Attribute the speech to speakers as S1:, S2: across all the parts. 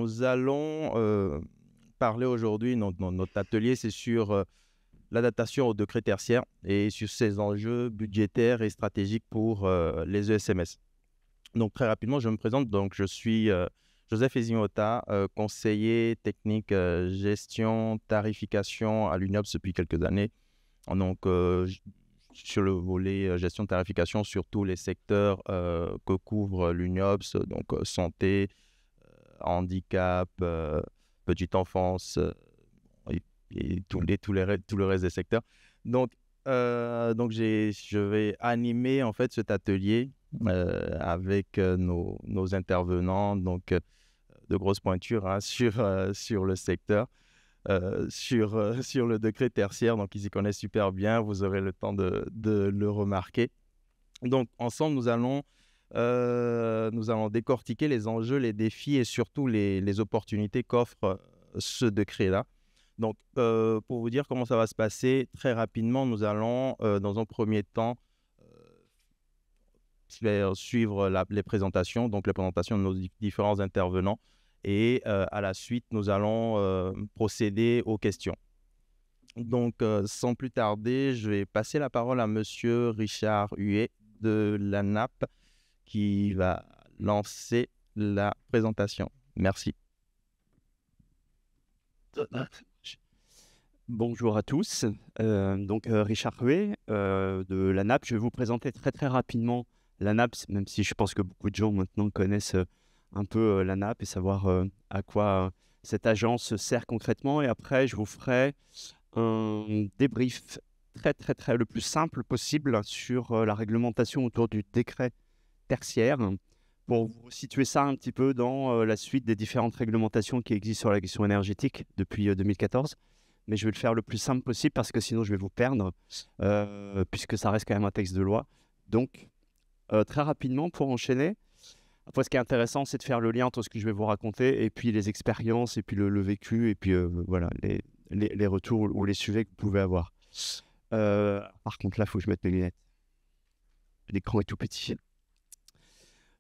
S1: nous allons parler aujourd'hui, notre atelier, c'est sur l'adaptation au décret tertiaire et sur ses enjeux budgétaires et stratégiques pour les ESMS. Donc, très rapidement, je me présente. Donc, je suis Joseph Ezimota, conseiller technique gestion, tarification à l'UNIOPS depuis quelques années. Donc, sur le volet gestion de tarification sur tous les secteurs que couvre l'UNIOPS, donc santé, handicap, petite enfance et tout le reste des secteurs. Donc, je vais animer en fait cet atelier avec nos intervenants, donc de grosses pointures hein, sur le secteur, sur le décret tertiaire. Donc, ils y connaissent super bien. Vous aurez le temps de le remarquer. Donc, ensemble, nous allons décortiquer les enjeux, les défis et surtout les opportunités qu'offre ce décret-là. Donc, pour vous dire comment ça va se passer, très rapidement, nous allons, dans un premier temps, suivre les présentations, donc les présentations de nos différents intervenants. Et à la suite, nous allons procéder aux questions. Donc, sans plus tarder, je vais passer la parole à Monsieur Richard Huet de l'ANAP qui va lancer la présentation. Merci.
S2: Bonjour à tous. Richard Huet de l'ANAP. Je vais vous présenter très rapidement l'ANAP, même si je pense que beaucoup de gens maintenant connaissent un peu l'ANAP et savoir à quoi cette agence sert concrètement. Et après, je vous ferai un débrief très le plus simple possible sur la réglementation autour du décret tertiaire pour vous situer ça un petit peu dans la suite des différentes réglementations qui existent sur la question énergétique depuis 2014. Mais je vais le faire le plus simple possible parce que sinon je vais vous perdre puisque ça reste quand même un texte de loi. Donc, très rapidement pour enchaîner, après ce qui est intéressant, c'est de faire le lien entre ce que je vais vous raconter et puis les expériences et puis le vécu et puis voilà, les retours ou les sujets que vous pouvez avoir. Par contre, là, il faut que je mette mes lunettes. L'écran est tout petit.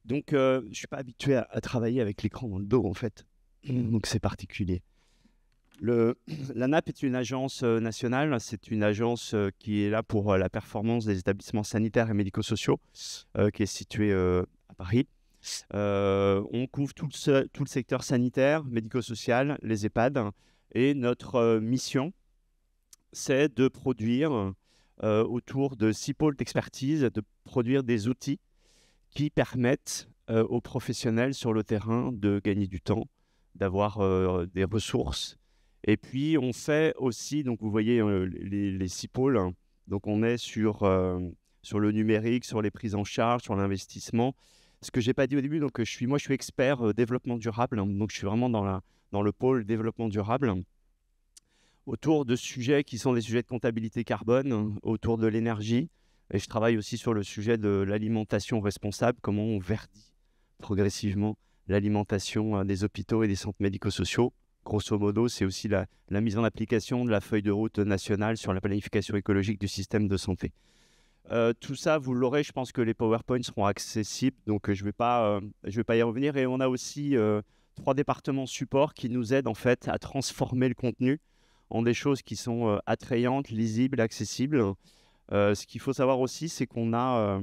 S2: Donc, je ne suis pas habitué à travailler avec l'écran dans le dos, en fait. Donc, c'est particulier. L'ANAP est une agence nationale. C'est une agence qui est là pour la performance des établissements sanitaires et médico-sociaux, qui est située à Paris. On couvre tout le secteur sanitaire, médico-social, les EHPAD. Et notre mission, c'est de produire, autour de 6 pôles d'expertise, de produire des outils qui permettent aux professionnels sur le terrain de gagner du temps, d'avoir des ressources. Et puis, on fait aussi, donc vous voyez les 6 pôles, hein. Donc on est sur le numérique, sur les prises en charge, sur l'investissement. Ce que je n'ai pas dit au début, donc moi je suis expert développement durable, hein. Donc je suis vraiment dans le pôle développement durable, autour de sujets qui sont des sujets de comptabilité carbone, autour de l'énergie. Et je travaille aussi sur le sujet de l'alimentation responsable, comment on verdit progressivement l'alimentation des hôpitaux et des centres médico-sociaux. Grosso modo, c'est aussi la mise en application de la feuille de route nationale sur la planification écologique du système de santé. Tout ça, vous l'aurez, je pense que les PowerPoints seront accessibles, donc je vais pas y revenir. Et on a aussi 3 départements support qui nous aident en fait à transformer le contenu en des choses qui sont attrayantes, lisibles, accessibles. Ce qu'il faut savoir aussi, c'est qu'on a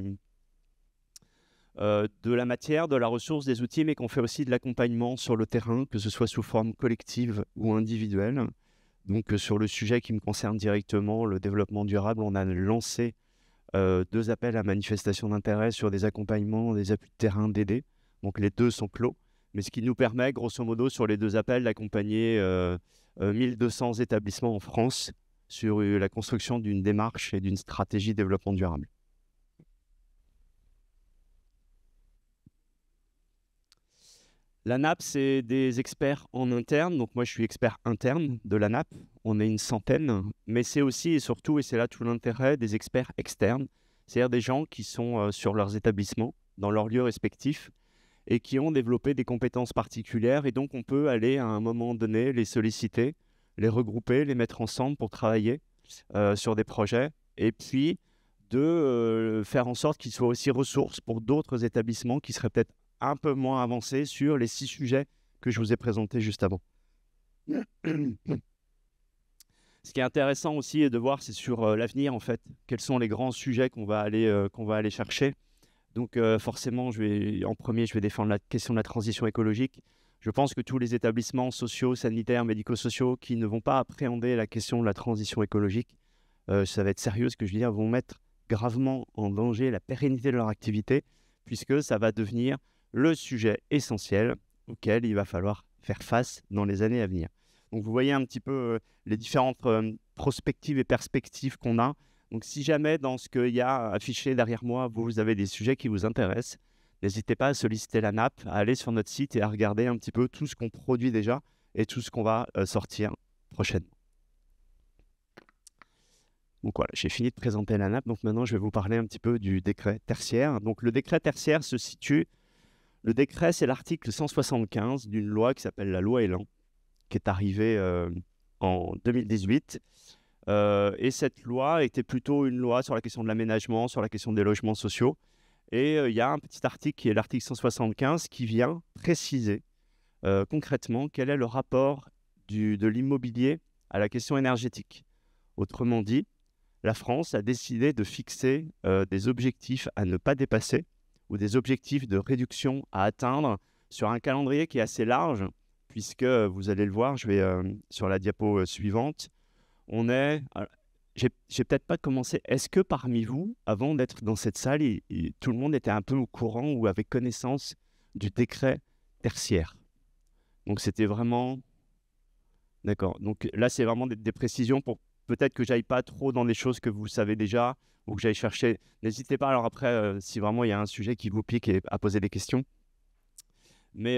S2: de la matière, de la ressource, des outils, mais qu'on fait aussi de l'accompagnement sur le terrain, que ce soit sous forme collective ou individuelle. Donc, sur le sujet qui me concerne directement, le développement durable, on a lancé 2 appels à manifestation d'intérêt sur des accompagnements, des appuis de terrain d'aider. Donc, les 2 sont clos. Mais ce qui nous permet, grosso modo, sur les 2 appels, d'accompagner 1200 établissements en France sur la construction d'une démarche et d'une stratégie de développement durable. L'ANAP, c'est des experts en interne. Donc moi, je suis expert interne de l'ANAP. On est une centaine. Mais c'est aussi et surtout, et c'est là tout l'intérêt, des experts externes. C'est-à-dire des gens qui sont sur leurs établissements, dans leurs lieux respectifs, et qui ont développé des compétences particulières. Et donc, on peut aller à un moment donné les solliciter, les regrouper, les mettre ensemble pour travailler sur des projets. Et puis, de faire en sorte qu'ils soient aussi ressources pour d'autres établissements qui seraient peut-être un peu moins avancés sur les 6 sujets que je vous ai présenté juste avant. Ce qui est intéressant aussi de voir, c'est sur l'avenir, en fait. Quels sont les grands sujets qu'on va aller chercher. Donc forcément, en premier, je vais défendre la question de la transition écologique. Je pense que tous les établissements sociaux, sanitaires, médico-sociaux qui ne vont pas appréhender la question de la transition écologique, ça va être sérieux ce que je veux dire, vont mettre gravement en danger la pérennité de leur activité, puisque ça va devenir le sujet essentiel auquel il va falloir faire face dans les années à venir. Donc vous voyez un petit peu les différentes prospectives et perspectives qu'on a. Donc si jamais dans ce qu'il y a affiché derrière moi, vous avez des sujets qui vous intéressent, n'hésitez pas à solliciter la NAP, à aller sur notre site et à regarder un petit peu tout ce qu'on produit déjà et tout ce qu'on va sortir prochainement. Donc voilà, j'ai fini de présenter la NAP. Donc maintenant, je vais vous parler un petit peu du décret tertiaire. Donc le décret tertiaire se situe... Le décret, c'est l'article 175 d'une loi qui s'appelle la loi Elan, qui est arrivée en 2018. Et cette loi était plutôt une loi sur la question de l'aménagement, sur la question des logements sociaux. Et il y a un petit article qui est l'article 175 qui vient préciser concrètement quel est le rapport de l'immobilier à la question énergétique. Autrement dit, la France a décidé de fixer des objectifs à ne pas dépasser ou des objectifs de réduction à atteindre sur un calendrier qui est assez large, puisque vous allez le voir, je vais sur la diapo suivante, on est... J'ai peut-être pas commencé. Est-ce que parmi vous, avant d'être dans cette salle, tout le monde était un peu au courant ou avait connaissance du décret tertiaire? Donc c'était vraiment... D'accord. Donc là, c'est vraiment des précisions pour peut-être que j'aille pas trop dans des choses que vous savez déjà ou que j'aille chercher. N'hésitez pas alors après, si vraiment il y a un sujet qui vous pique, et à poser des questions. Mais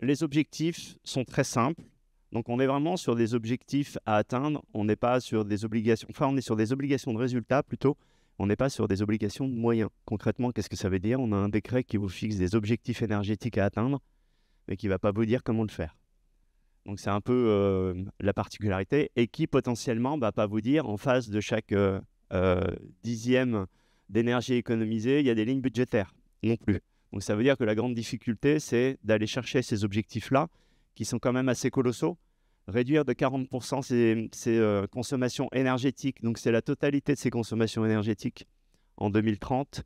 S2: les objectifs sont très simples. Donc, on est vraiment sur des objectifs à atteindre. On n'est pas sur des obligations... Enfin, on est sur des obligations de résultats plutôt. On n'est pas sur des obligations de moyens. Concrètement, qu'est-ce que ça veut dire? On a un décret qui vous fixe des objectifs énergétiques à atteindre, mais qui ne va pas vous dire comment le faire. Donc, c'est un peu la particularité et qui potentiellement ne va pas vous dire en face de chaque dixième d'énergie économisée, il y a des lignes budgétaires non plus. Donc, ça veut dire que la grande difficulté, c'est d'aller chercher ces objectifs-là qui sont quand même assez colossaux. Réduire de 40% ces consommations énergétiques, donc c'est la totalité de ces consommations énergétiques en 2030,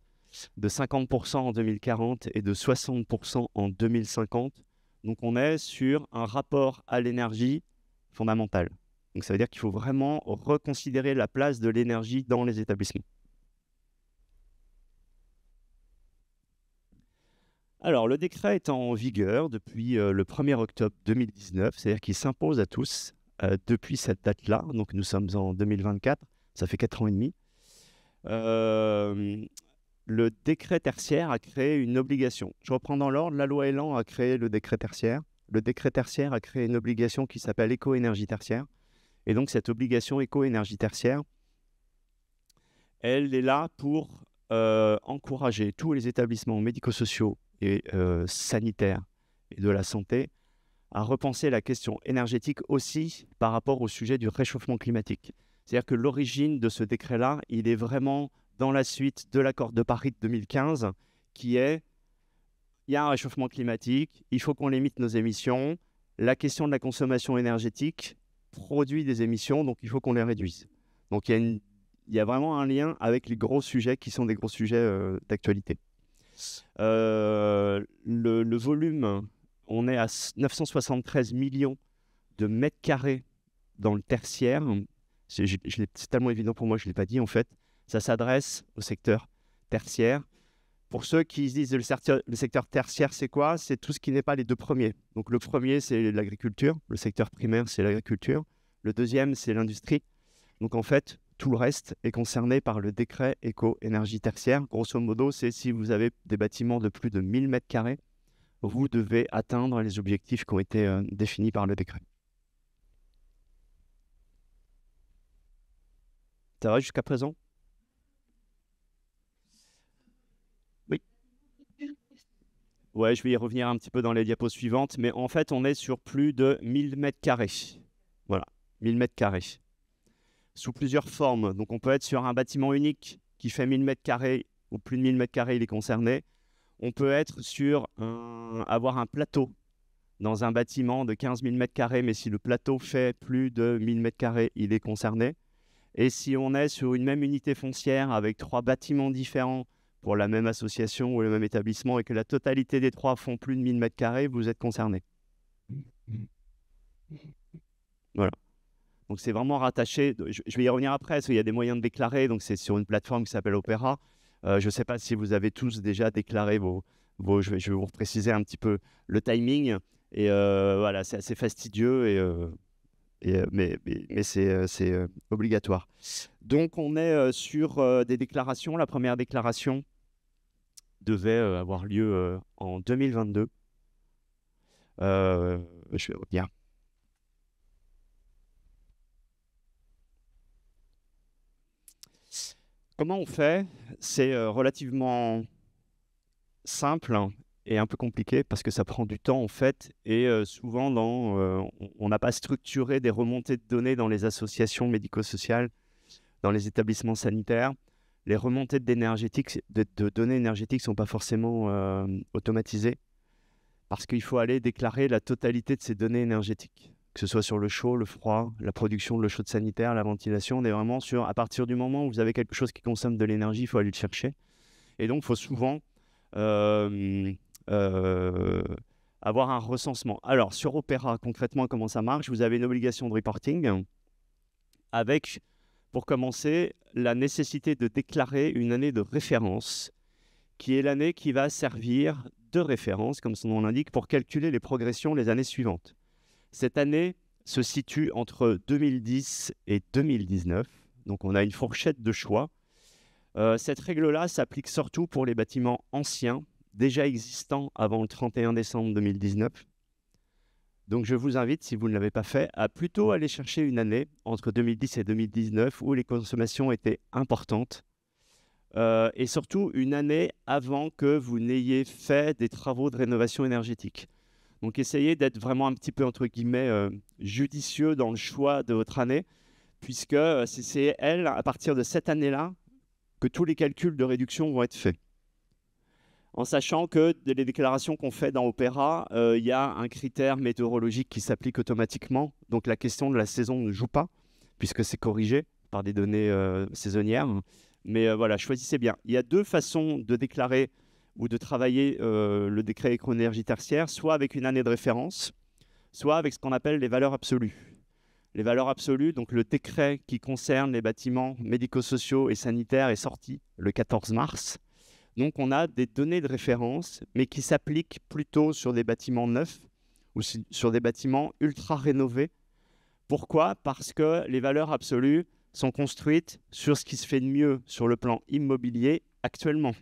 S2: de 50% en 2040 et de 60% en 2050. Donc on est sur un rapport à l'énergie fondamental. Donc ça veut dire qu'il faut vraiment reconsidérer la place de l'énergie dans les établissements. Alors, le décret est en vigueur depuis le 1er octobre 2019, c'est-à-dire qu'il s'impose à tous depuis cette date-là. Donc, nous sommes en 2024, ça fait 4 ans et demi. Le décret tertiaire a créé une obligation. Je reprends dans l'ordre, la loi Elan a créé le décret tertiaire. Le décret tertiaire a créé une obligation qui s'appelle éco-énergie tertiaire. Et donc, cette obligation éco-énergie tertiaire, elle est là pour encourager tous les établissements médico-sociaux et sanitaires et de la santé à repenser la question énergétique aussi par rapport au sujet du réchauffement climatique. C'est-à-dire que l'origine de ce décret-là, il est vraiment dans la suite de l'accord de Paris de 2015, qui est, il y a un réchauffement climatique, il faut qu'on limite nos émissions, la question de la consommation énergétique produit des émissions, donc il faut qu'on les réduise. Donc il y a vraiment un lien avec les gros sujets qui sont des gros sujets d'actualité. Le volume, on est à 973 millions de mètres carrés dans le tertiaire. C'est tellement évident pour moi, je ne l'ai pas dit en fait. Ça s'adresse au secteur tertiaire. Pour ceux qui se disent le secteur tertiaire, c'est quoi? C'est tout ce qui n'est pas les deux premiers. Donc le premier, c'est l'agriculture. Le secteur primaire, c'est l'agriculture. Le deuxième, c'est l'industrie. Donc en fait, tout le reste est concerné par le décret éco-énergie tertiaire. Grosso modo, c'est si vous avez des bâtiments de plus de 1000 m², vous devez atteindre les objectifs qui ont été définis par le décret. Ça va jusqu'à présent? Oui. Ouais, je vais y revenir un petit peu dans les diapos suivantes, mais en fait, on est sur plus de 1000 m². Voilà, 1000 m². Sous plusieurs formes. Donc, on peut être sur un bâtiment unique qui fait 1000 m² ou plus de 1000 m², il est concerné. On peut être sur avoir un plateau. dans un bâtiment de 15 000 m², mais si le plateau fait plus de 1000 m², il est concerné. Et si on est sur une même unité foncière avec 3 bâtiments différents pour la même association ou le même établissement et que la totalité des 3 font plus de 1000 m², vous êtes concerné. Voilà. Donc, c'est vraiment rattaché. Je vais y revenir après, parce qu'il y a des moyens de déclarer. Donc, c'est sur une plateforme qui s'appelle Opera. Je ne sais pas si vous avez tous déjà déclaré je vais vous préciser un petit peu le timing. Et voilà, c'est assez fastidieux, mais c'est obligatoire. Donc, on est sur des déclarations. La première déclaration devait avoir lieu en 2022. Je vais revenir. Comment on fait? C'est relativement simple et un peu compliqué parce que ça prend du temps en fait. Et souvent, on n'a pas structuré des remontées de données dans les associations médico-sociales, dans les établissements sanitaires. Les remontées de données énergétiques ne sont pas forcément automatisées parce qu'il faut aller déclarer la totalité de ces données énergétiques, que ce soit sur le chaud, le froid, la production de l'eau chaude sanitaire, la ventilation. On est vraiment sur, à partir du moment où vous avez quelque chose qui consomme de l'énergie, il faut aller le chercher. Et donc, il faut souvent avoir un recensement. Alors, sur Opera, concrètement, comment ça marche? Vous avez une obligation de reporting avec, pour commencer, la nécessité de déclarer une année de référence, qui est l'année qui va servir de référence, comme son nom l'indique, pour calculer les progressions les années suivantes. Cette année se situe entre 2010 et 2019, donc on a une fourchette de choix. Cette règle-là s'applique surtout pour les bâtiments anciens, déjà existants avant le 31 décembre 2019. Donc je vous invite, si vous ne l'avez pas fait, à plutôt aller chercher une année entre 2010 et 2019 où les consommations étaient importantes. Et surtout une année avant que vous n'ayez fait des travaux de rénovation énergétique. Donc essayez d'être vraiment un petit peu, entre guillemets, judicieux dans le choix de votre année, puisque c'est elle, à partir de cette année-là, que tous les calculs de réduction vont être faits. En sachant que les déclarations qu'on fait dans Opera, il y a un critère météorologique qui s'applique automatiquement. Donc la question de la saison ne joue pas, puisque c'est corrigé par des données saisonnières. Mais voilà, choisissez bien. Il y a 2 façons de déclarer ou de travailler le décret électro-énergie tertiaire, soit avec une année de référence, soit avec ce qu'on appelle les valeurs absolues. Les valeurs absolues, donc le décret qui concerne les bâtiments médico-sociaux et sanitaires est sorti le 14 mars. Donc on a des données de référence, mais qui s'appliquent plutôt sur des bâtiments neufs ou sur des bâtiments ultra rénovés. Pourquoi? Parce que les valeurs absolues sont construites sur ce qui se fait de mieux sur le plan immobilier actuellement.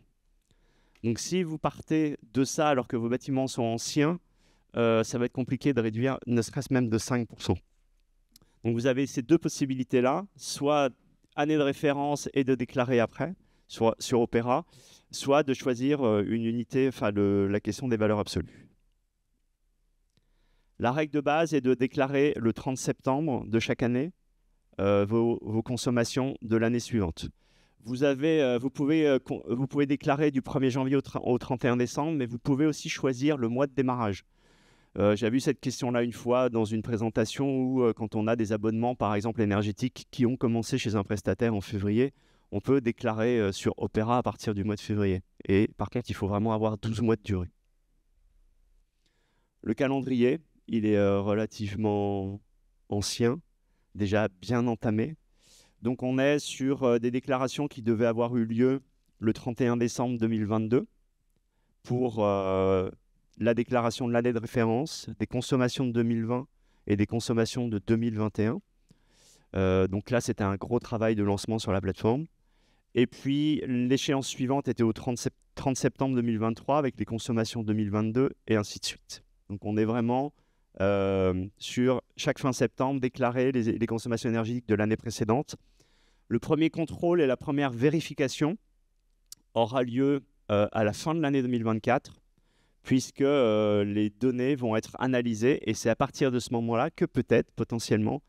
S2: Donc si vous partez de ça alors que vos bâtiments sont anciens, ça va être compliqué de réduire, ne serait-ce même de 5%. Donc vous avez ces 2 possibilités-là, soit année de référence et de déclarer après sur Opera, soit de choisir une unité, enfin la question des valeurs absolues. La règle de base est de déclarer le 30 septembre de chaque année vos consommations de l'année suivante. Vous pouvez déclarer du 1er janvier au 31 décembre, mais vous pouvez aussi choisir le mois de démarrage. J'ai vu cette question-là une fois dans une présentation où quand on a des abonnements, par exemple énergétiques, qui ont commencé chez un prestataire en février, on peut déclarer sur Opera à partir du mois de février. Et par contre, il faut vraiment avoir 12 mois de durée. Le calendrier, il est relativement ancien, déjà bien entamé. Donc on est sur des déclarations qui devaient avoir eu lieu le 31 décembre 2022 pour la déclaration de l'année de référence, des consommations de 2020 et des consommations de 2021. Donc là, c'était un gros travail de lancement sur la plateforme. Et puis, l'échéance suivante était au 30 septembre 2023 avec les consommations 2022 et ainsi de suite. Donc, on est vraiment sur chaque fin septembre, déclarer les consommations énergétiques de l'année précédente. Le premier contrôle et la première vérification aura lieu à la fin de l'année 2024, puisque les données vont être analysées et c'est à partir de ce moment-là que peut-être, potentiellement,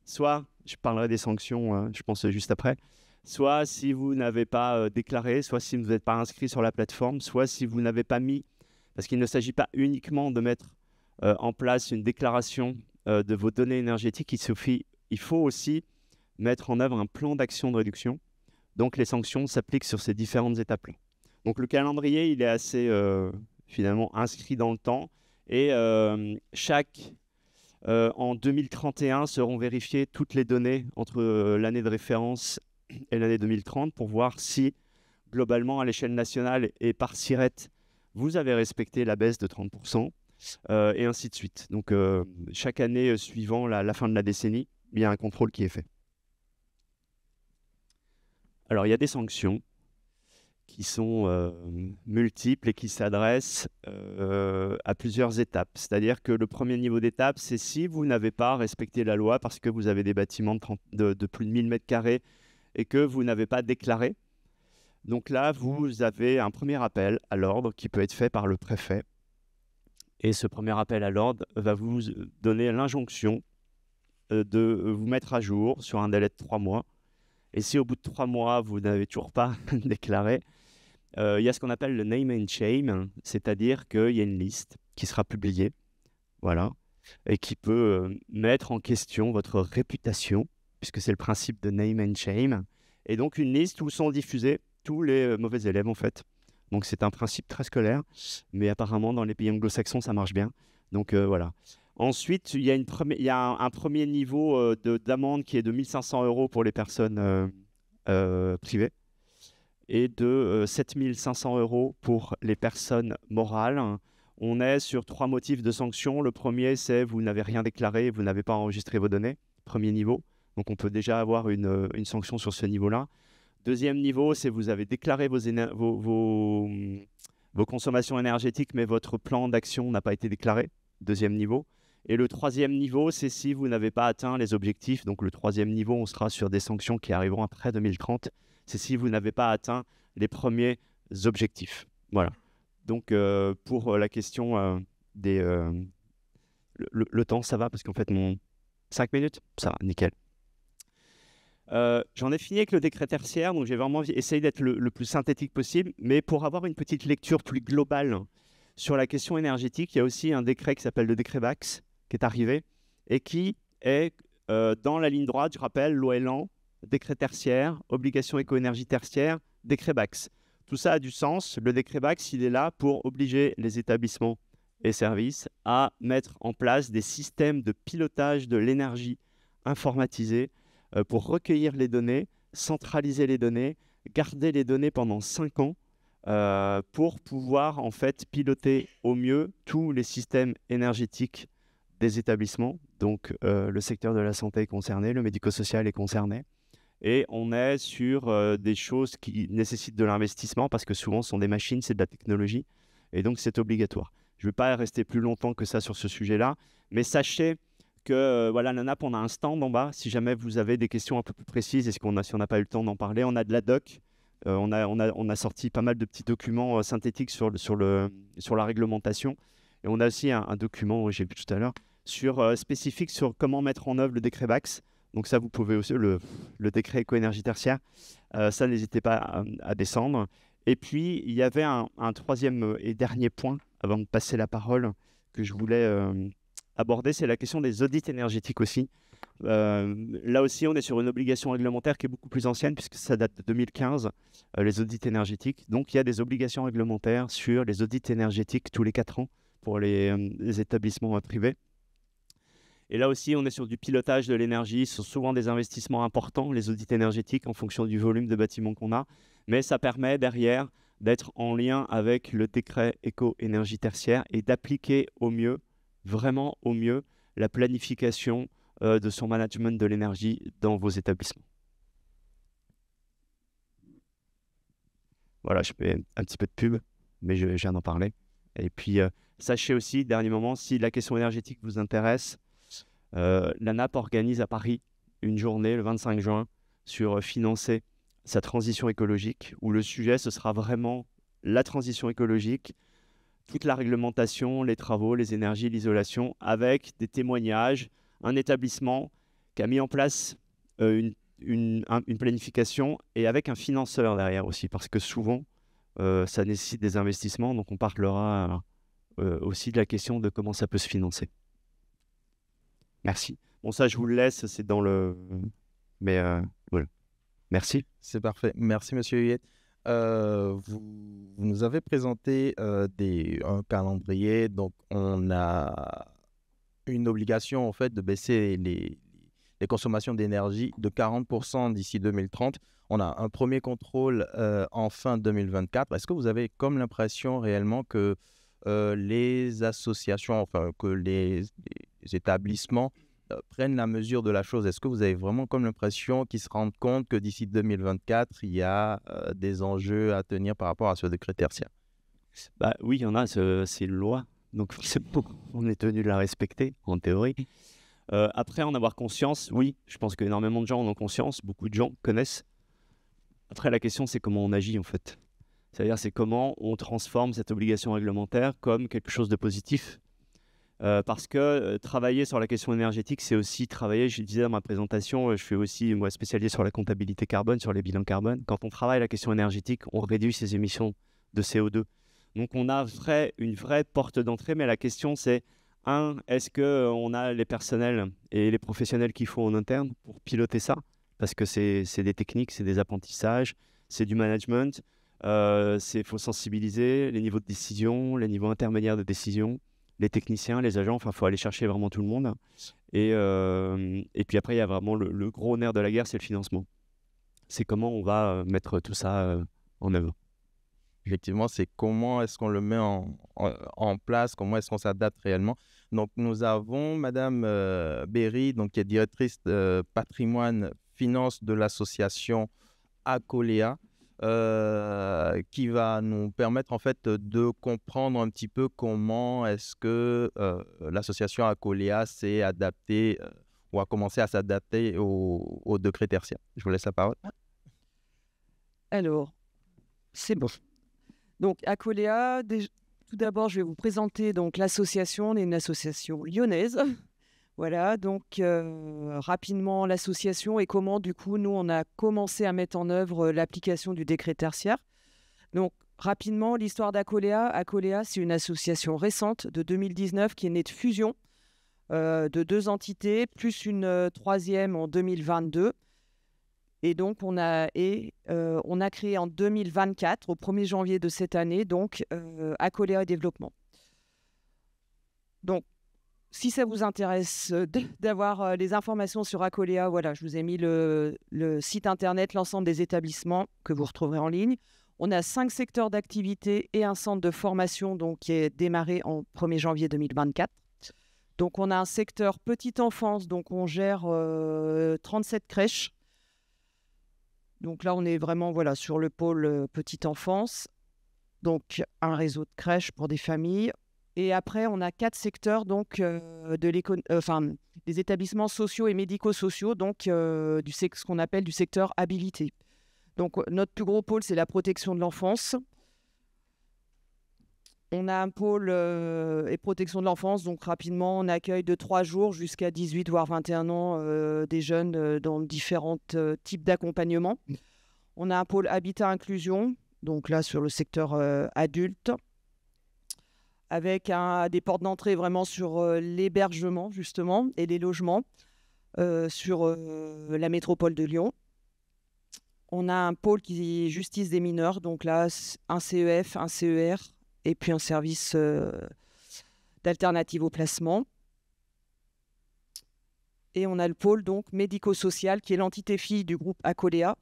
S2: soit, je parlerai des sanctions, je pense juste après, soit si vous n'avez pas déclaré, soit si vous n'êtes pas inscrit sur la plateforme, soit si vous n'avez pas mis, parce qu'il ne s'agit pas uniquement de mettre en place une déclaration de vos données énergétiques, il faut aussi mettre en œuvre un plan d'action de réduction. Donc, les sanctions s'appliquent sur ces différentes étapes-là. Donc, le calendrier, il est assez finalement inscrit dans le temps. Et en 2031 seront vérifiées toutes les données entre l'année de référence et l'année 2030 pour voir si, globalement, à l'échelle nationale et par SIRET, vous avez respecté la baisse de 30%, et ainsi de suite. Donc, chaque année suivant la fin de la décennie, il y a un contrôle qui est fait. Alors, il y a des sanctions qui sont multiples et qui s'adressent à plusieurs étapes. C'est-à-dire que le premier niveau d'étape, c'est si vous n'avez pas respecté la loi parce que vous avez des bâtiments de plus de 1000 m² et que vous n'avez pas déclaré. Donc là, vous avez un premier appel à l'ordre qui peut être fait par le préfet. Et ce premier appel à l'ordre va vous donner l'injonction de vous mettre à jour sur un délai de 3 mois. Et si au bout de 3 mois, vous n'avez toujours pas déclaré, il y a ce qu'on appelle le name and shame, c'est-à-dire qu'il y a une liste qui sera publiée, voilà, et qui peut mettre en question votre réputation, puisque c'est le principe de name and shame, et donc une liste où sont diffusés tous les mauvais élèves, en fait. Donc c'est un principe très scolaire, mais apparemment dans les pays anglo-saxons, ça marche bien. Donc voilà. Ensuite, il y a un premier niveau d'amende qui est de 1 500 € pour les personnes privées et de 7 500 € pour les personnes morales. On est sur 3 motifs de sanction. Le premier, c'est vous n'avez rien déclaré, vous n'avez pas enregistré vos données. Premier niveau. Donc, on peut déjà avoir une sanction sur ce niveau-là. Deuxième niveau, c'est vous avez déclaré vos consommations énergétiques, mais votre plan d'action n'a pas été déclaré. Deuxième niveau. Et le troisième niveau, c'est si vous n'avez pas atteint les objectifs. Donc, le troisième niveau, on sera sur des sanctions qui arriveront après 2030. C'est si vous n'avez pas atteint les premiers objectifs. Voilà. Donc, pour la question le temps, ça va parce qu'en fait, 5 minutes, ça va, nickel. J'en ai fini avec le décret tertiaire, donc j'ai vraiment essayé d'être le plus synthétique possible. Mais pour avoir une petite lecture plus globale sur la question énergétique, il y a aussi un décret qui s'appelle le décret BACS qui est arrivé et qui est dans la ligne droite, je rappelle, loi Elan, décret tertiaire, obligation éco-énergie tertiaire, décret BACS. Tout ça a du sens. Le décret BACS, il est là pour obliger les établissements et services à mettre en place des systèmes de pilotage de l'énergie informatisés pour recueillir les données, centraliser les données, garder les données pendant 5 ans pour pouvoir en fait piloter au mieux tous les systèmes énergétiques des établissements. Donc le secteur de la santé est concerné, le médico-social est concerné. Et on est sur des choses qui nécessitent de l'investissement parce que souvent, ce sont des machines, c'est de la technologie. Et donc, c'est obligatoire. Je ne vais pas rester plus longtemps que ça sur ce sujet-là. Mais sachez que voilà, Nanap, on a un stand en bas. Si jamais vous avez des questions un peu plus précises, si on n'a pas eu le temps d'en parler, on a de la doc. On a sorti pas mal de petits documents synthétiques sur la réglementation. Et on a aussi un document, j'ai vu tout à l'heure, spécifique sur comment mettre en œuvre le décret BACS. Donc ça, vous pouvez aussi, le décret éco-énergie tertiaire, ça, n'hésitez pas à descendre. Et puis, il y avait un troisième et dernier point, avant de passer la parole, que je voulais aborder, c'est la question des audits énergétiques aussi. Là aussi, on est sur une obligation réglementaire qui est beaucoup plus ancienne, puisque ça date de 2015, les audits énergétiques. Donc, il y a des obligations réglementaires sur les audits énergétiques tous les 4 ans pour les établissements privés. Et là aussi, on est sur du pilotage de l'énergie. Ce sont souvent des investissements importants, les audits énergétiques, en fonction du volume de bâtiments qu'on a. Mais ça permet derrière d'être en lien avec le décret éco-énergie tertiaire et d'appliquer au mieux, vraiment au mieux, la planification de son management de l'énergie dans vos établissements. Voilà, je fais un petit peu de pub, mais je viens d'en parler. Et puis, sachez aussi, dernier moment, si la question énergétique vous intéresse, l'ANAP organise à Paris une journée le 25 juin sur financer sa transition écologique, où le sujet, ce sera vraiment la transition écologique, toute la réglementation, les travaux, les énergies, l'isolation, avec des témoignages, un établissement qui a mis en place une planification et avec un financeur derrière aussi, parce que souvent, ça nécessite des investissements, donc on parlera aussi de la question de comment ça peut se financer. Merci. Bon, ça, je vous le laisse, c'est dans le... Mais voilà. Merci.
S1: C'est parfait. Merci, Monsieur Huyet. Vous nous avez présenté un calendrier. Donc, on a une obligation, en fait, de baisser les consommations d'énergie de 40% d'ici 2030. On a un premier contrôle en fin 2024. Est-ce que vous avez comme l'impression réellement que les associations, enfin, que les établissements prennent la mesure de la chose? Est-ce que vous avez vraiment comme l'impression qu'ils se rendent compte que d'ici 2024, il y a des enjeux à tenir par rapport à ce décret tertiaire?
S2: Bah, oui, il y en a, c'est une loi. Donc forcément, on est tenu de la respecter, en théorie. Après, en avoir conscience, oui, je pense qu'énormément de gens en ont conscience, beaucoup de gens connaissent. Après, la question, c'est comment on agit, en fait. C'est-à-dire, c'est comment on transforme cette obligation réglementaire comme quelque chose de positif. Parce que travailler sur la question énergétique, c'est aussi travailler, je disais dans ma présentation, je suis aussi moi, spécialisé sur la comptabilité carbone, sur les bilans carbone. Quand on travaille la question énergétique, on réduit ses émissions de CO2. Donc on a une vraie porte d'entrée, mais la question c'est, est-ce qu'on a les personnels et les professionnels qu'il faut en interne pour piloter ça? Parce que c'est des techniques, c'est des apprentissages, c'est du management, il faut sensibiliser les niveaux de décision, les niveaux intermédiaires de décision, les techniciens, les agents, enfin, il faut aller chercher vraiment tout le monde. Et puis après, il y a vraiment le gros nerf de la guerre, c'est le financement. C'est comment on va mettre tout ça en œuvre.
S1: Effectivement, c'est comment est-ce qu'on le met en place, comment est-ce qu'on s'adapte réellement. Donc, nous avons Madame Berry, donc, qui est directrice patrimoine finance de l'association Acolea, qui va nous permettre en fait de comprendre un petit peu comment est-ce que l'association Acolea s'est adaptée ou a commencé à s'adapter au décret tertiaire. Je vous laisse la parole.
S3: Alors, c'est bon. Donc, Acolea, tout d'abord, je vais vous présenter donc l'association. On est une association lyonnaise. Voilà, donc rapidement l'association et comment du coup nous on a commencé à mettre en œuvre l'application du décret tertiaire. Donc rapidement l'histoire d'Acolea. Acolea, c'est une association récente de 2019 qui est née de fusion de 2 entités plus une troisième en 2022. Et donc on a créé en 2024 au 1er janvier de cette année donc Acolea Développement. Donc si ça vous intéresse d'avoir les informations sur Acolea, voilà, je vous ai mis le site internet, l'ensemble des établissements que vous retrouverez en ligne. On a 5 secteurs d'activité et un centre de formation donc, qui est démarré en 1er janvier 2024. Donc on a un secteur petite enfance, donc on gère 37 crèches. Donc là on est vraiment voilà, sur le pôle petite enfance. Donc un réseau de crèches pour des familles. Et après, on a 4 secteurs donc, des établissements sociaux et médico-sociaux, donc ce qu'on appelle du secteur habilité. Donc, notre plus gros pôle, c'est la protection de l'enfance. On a un pôle et protection de l'enfance, donc rapidement, on accueille de 3 jours jusqu'à 18 voire 21 ans des jeunes dans différents types d'accompagnement. On a un pôle habitat inclusion, donc là sur le secteur adulte, avec des portes d'entrée vraiment sur l'hébergement, justement, et les logements sur la métropole de Lyon. On a un pôle qui est justice des mineurs, donc là, un CEF, un CER, et puis un service d'alternative au placement. Et on a le pôle donc médico-social, qui est l'entité fille du groupe Acolea.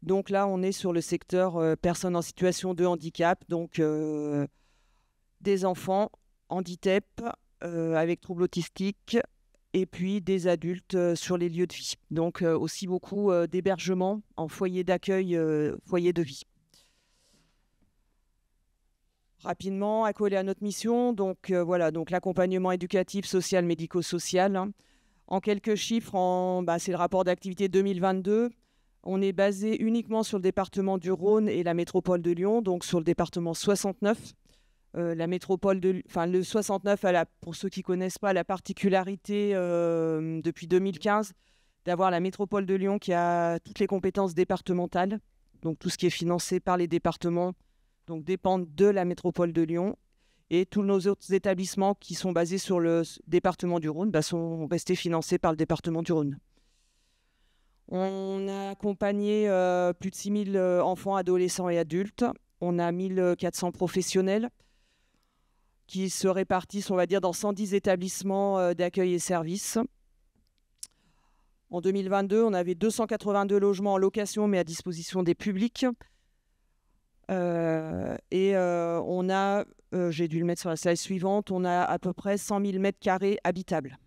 S3: Donc là, on est sur le secteur personnes en situation de handicap, donc des enfants handicap avec troubles autistiques et puis des adultes sur les lieux de vie. Donc aussi beaucoup d'hébergement en foyer d'accueil, foyer de vie. Rapidement, accolé à notre mission, donc voilà, donc l'accompagnement éducatif, social, médico-social. Hein. En quelques chiffres, c'est le rapport d'activité 2022. On est basé uniquement sur le département du Rhône et la métropole de Lyon, donc sur le département 69. La métropole le 69, pour ceux qui ne connaissent pas, la particularité depuis 2015 d'avoir la métropole de Lyon qui a toutes les compétences départementales. Donc tout ce qui est financé par les départements donc, dépend de la métropole de Lyon. Et tous nos autres établissements qui sont basés sur le département du Rhône sont restés financés par le département du Rhône. On a accompagné plus de 6000 enfants, adolescents et adultes. On a 1400 professionnels qui se répartissent, on va dire, dans 110 établissements d'accueil et services. En 2022, on avait 282 logements en location, mais à disposition des publics. On a, j'ai dû le mettre sur la slide suivante, on a à peu près 100 000 mètres carrés habitables.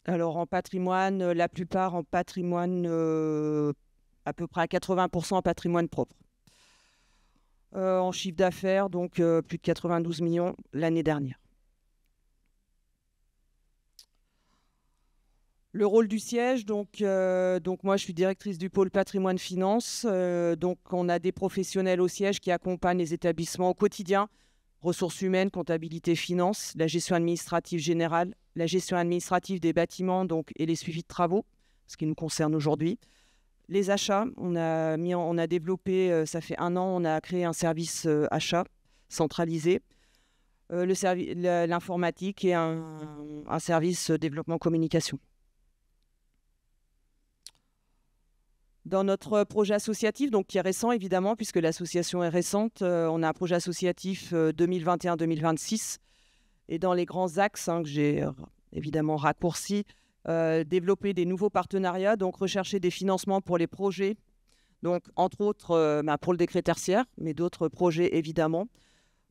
S3: Alors en patrimoine, la plupart en patrimoine, à peu près à 80% en patrimoine propre. En chiffre d'affaires, donc plus de 92 millions l'année dernière. Le rôle du siège, donc moi je suis directrice du pôle patrimoine finance. Donc on a des professionnels au siège qui accompagnent les établissements au quotidien, ressources humaines, comptabilité, finance, la gestion administrative générale, la gestion administrative des bâtiments et les suivis de travaux, ce qui nous concerne aujourd'hui. Les achats, on a développé, ça fait 1 an, on a créé un service achat centralisé. L'informatique et un service développement communication. Dans notre projet associatif, donc qui est récent évidemment, puisque l'association est récente, on a un projet associatif 2021-2026. Et dans les grands axes que j'ai évidemment raccourcis, développer des nouveaux partenariats, donc rechercher des financements pour les projets, donc entre autres pour le décret tertiaire, mais d'autres projets évidemment.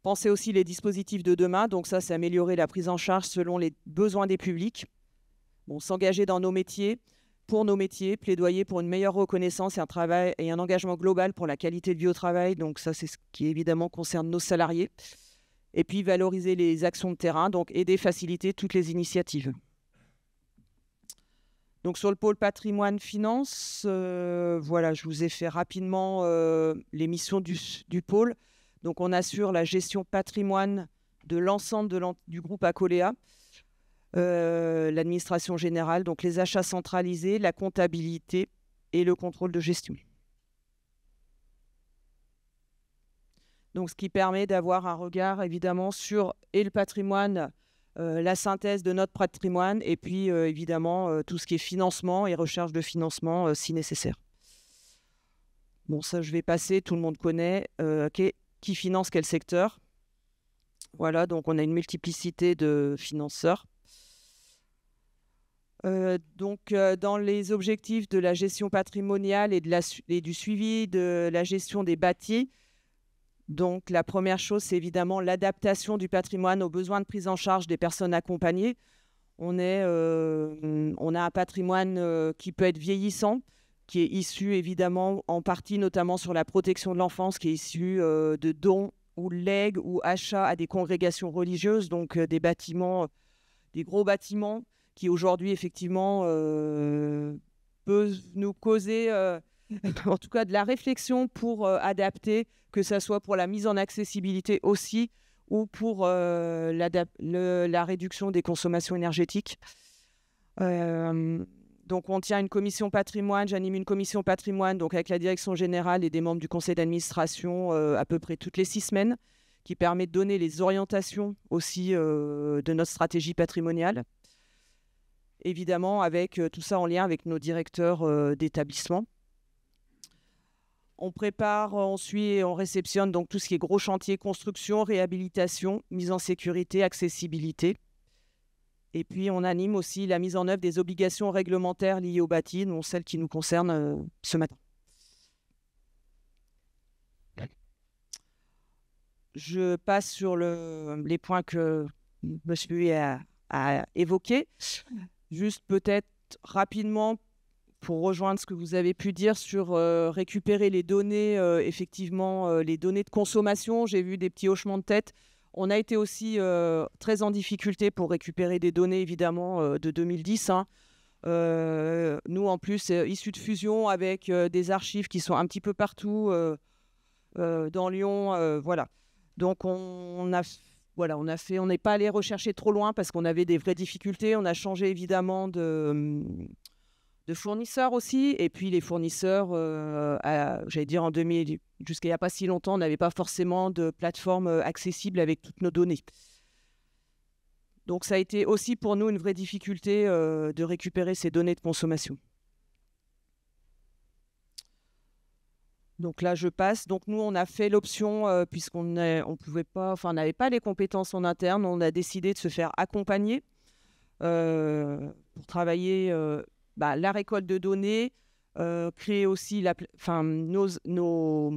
S3: Penser aussi les dispositifs de demain, donc ça c'est améliorer la prise en charge selon les besoins des publics. S'engager dans nos métiers, pour nos métiers, plaidoyer pour une meilleure reconnaissance et un travail et un engagement global pour la qualité de vie au travail. Donc ça, c'est ce qui évidemment concerne nos salariés. Et puis valoriser les actions de terrain, donc aider, faciliter toutes les initiatives. Donc sur le pôle patrimoine finance, voilà, je vous ai fait rapidement les missions du pôle. Donc on assure la gestion patrimoine de l'ensemble du groupe Acolea. L'administration générale, donc les achats centralisés, la comptabilité et le contrôle de gestion. Donc, ce qui permet d'avoir un regard évidemment sur le patrimoine, la synthèse de notre patrimoine et puis évidemment tout ce qui est financement et recherche de financement si nécessaire. Bon, ça je vais passer, tout le monde connaît. Qui finance quel secteur? Voilà, donc on a une multiplicité de financeurs. Dans les objectifs de la gestion patrimoniale et du suivi de la gestion des bâtis, donc la première chose, c'est évidemment l'adaptation du patrimoine aux besoins de prise en charge des personnes accompagnées. On a un patrimoine qui peut être vieillissant, qui est issu évidemment en partie notamment sur la protection de l'enfance, qui est issu de dons ou legs ou achats à des congrégations religieuses, donc des bâtiments, des gros bâtiments, qui aujourd'hui, effectivement, peut nous causer, en tout cas, de la réflexion pour adapter, que ce soit pour la mise en accessibilité aussi, ou pour la réduction des consommations énergétiques. Donc, on tient une commission patrimoine, j'anime une commission patrimoine, donc avec la direction générale et des membres du conseil d'administration à peu près toutes les 6 semaines, qui permet de donner les orientations aussi de notre stratégie patrimoniale. Évidemment, avec tout ça en lien avec nos directeurs d'établissement. On prépare, on suit et on réceptionne donc tout ce qui est gros chantier, construction, réhabilitation, mise en sécurité, accessibilité. Et puis, on anime aussi la mise en œuvre des obligations réglementaires liées au bâti, dont celles qui nous concernent ce matin. Je passe sur les points que monsieur a évoqués. Juste peut-être rapidement, pour rejoindre ce que vous avez pu dire sur récupérer les données, effectivement, les données de consommation. J'ai vu des petits hochements de tête. On a été aussi très en difficulté pour récupérer des données, évidemment, de 2010. Nous, en plus, issus de fusion avec des archives qui sont un petit peu partout dans Lyon. Voilà. Donc, on n'est pas allé rechercher trop loin parce qu'on avait des vraies difficultés. On a changé évidemment de fournisseurs aussi. Et puis les fournisseurs, j'allais dire en 2000, jusqu'à il n'y a pas si longtemps, on n'avait pas forcément de plateforme accessible avec toutes nos données. Donc ça a été aussi pour nous une vraie difficulté de récupérer ces données de consommation. Donc là, je passe. Donc nous, on a fait l'option, puisqu'on pouvait pas, enfin, on n'avait pas les compétences en interne, on a décidé de se faire accompagner pour travailler la récolte de données, créer aussi nos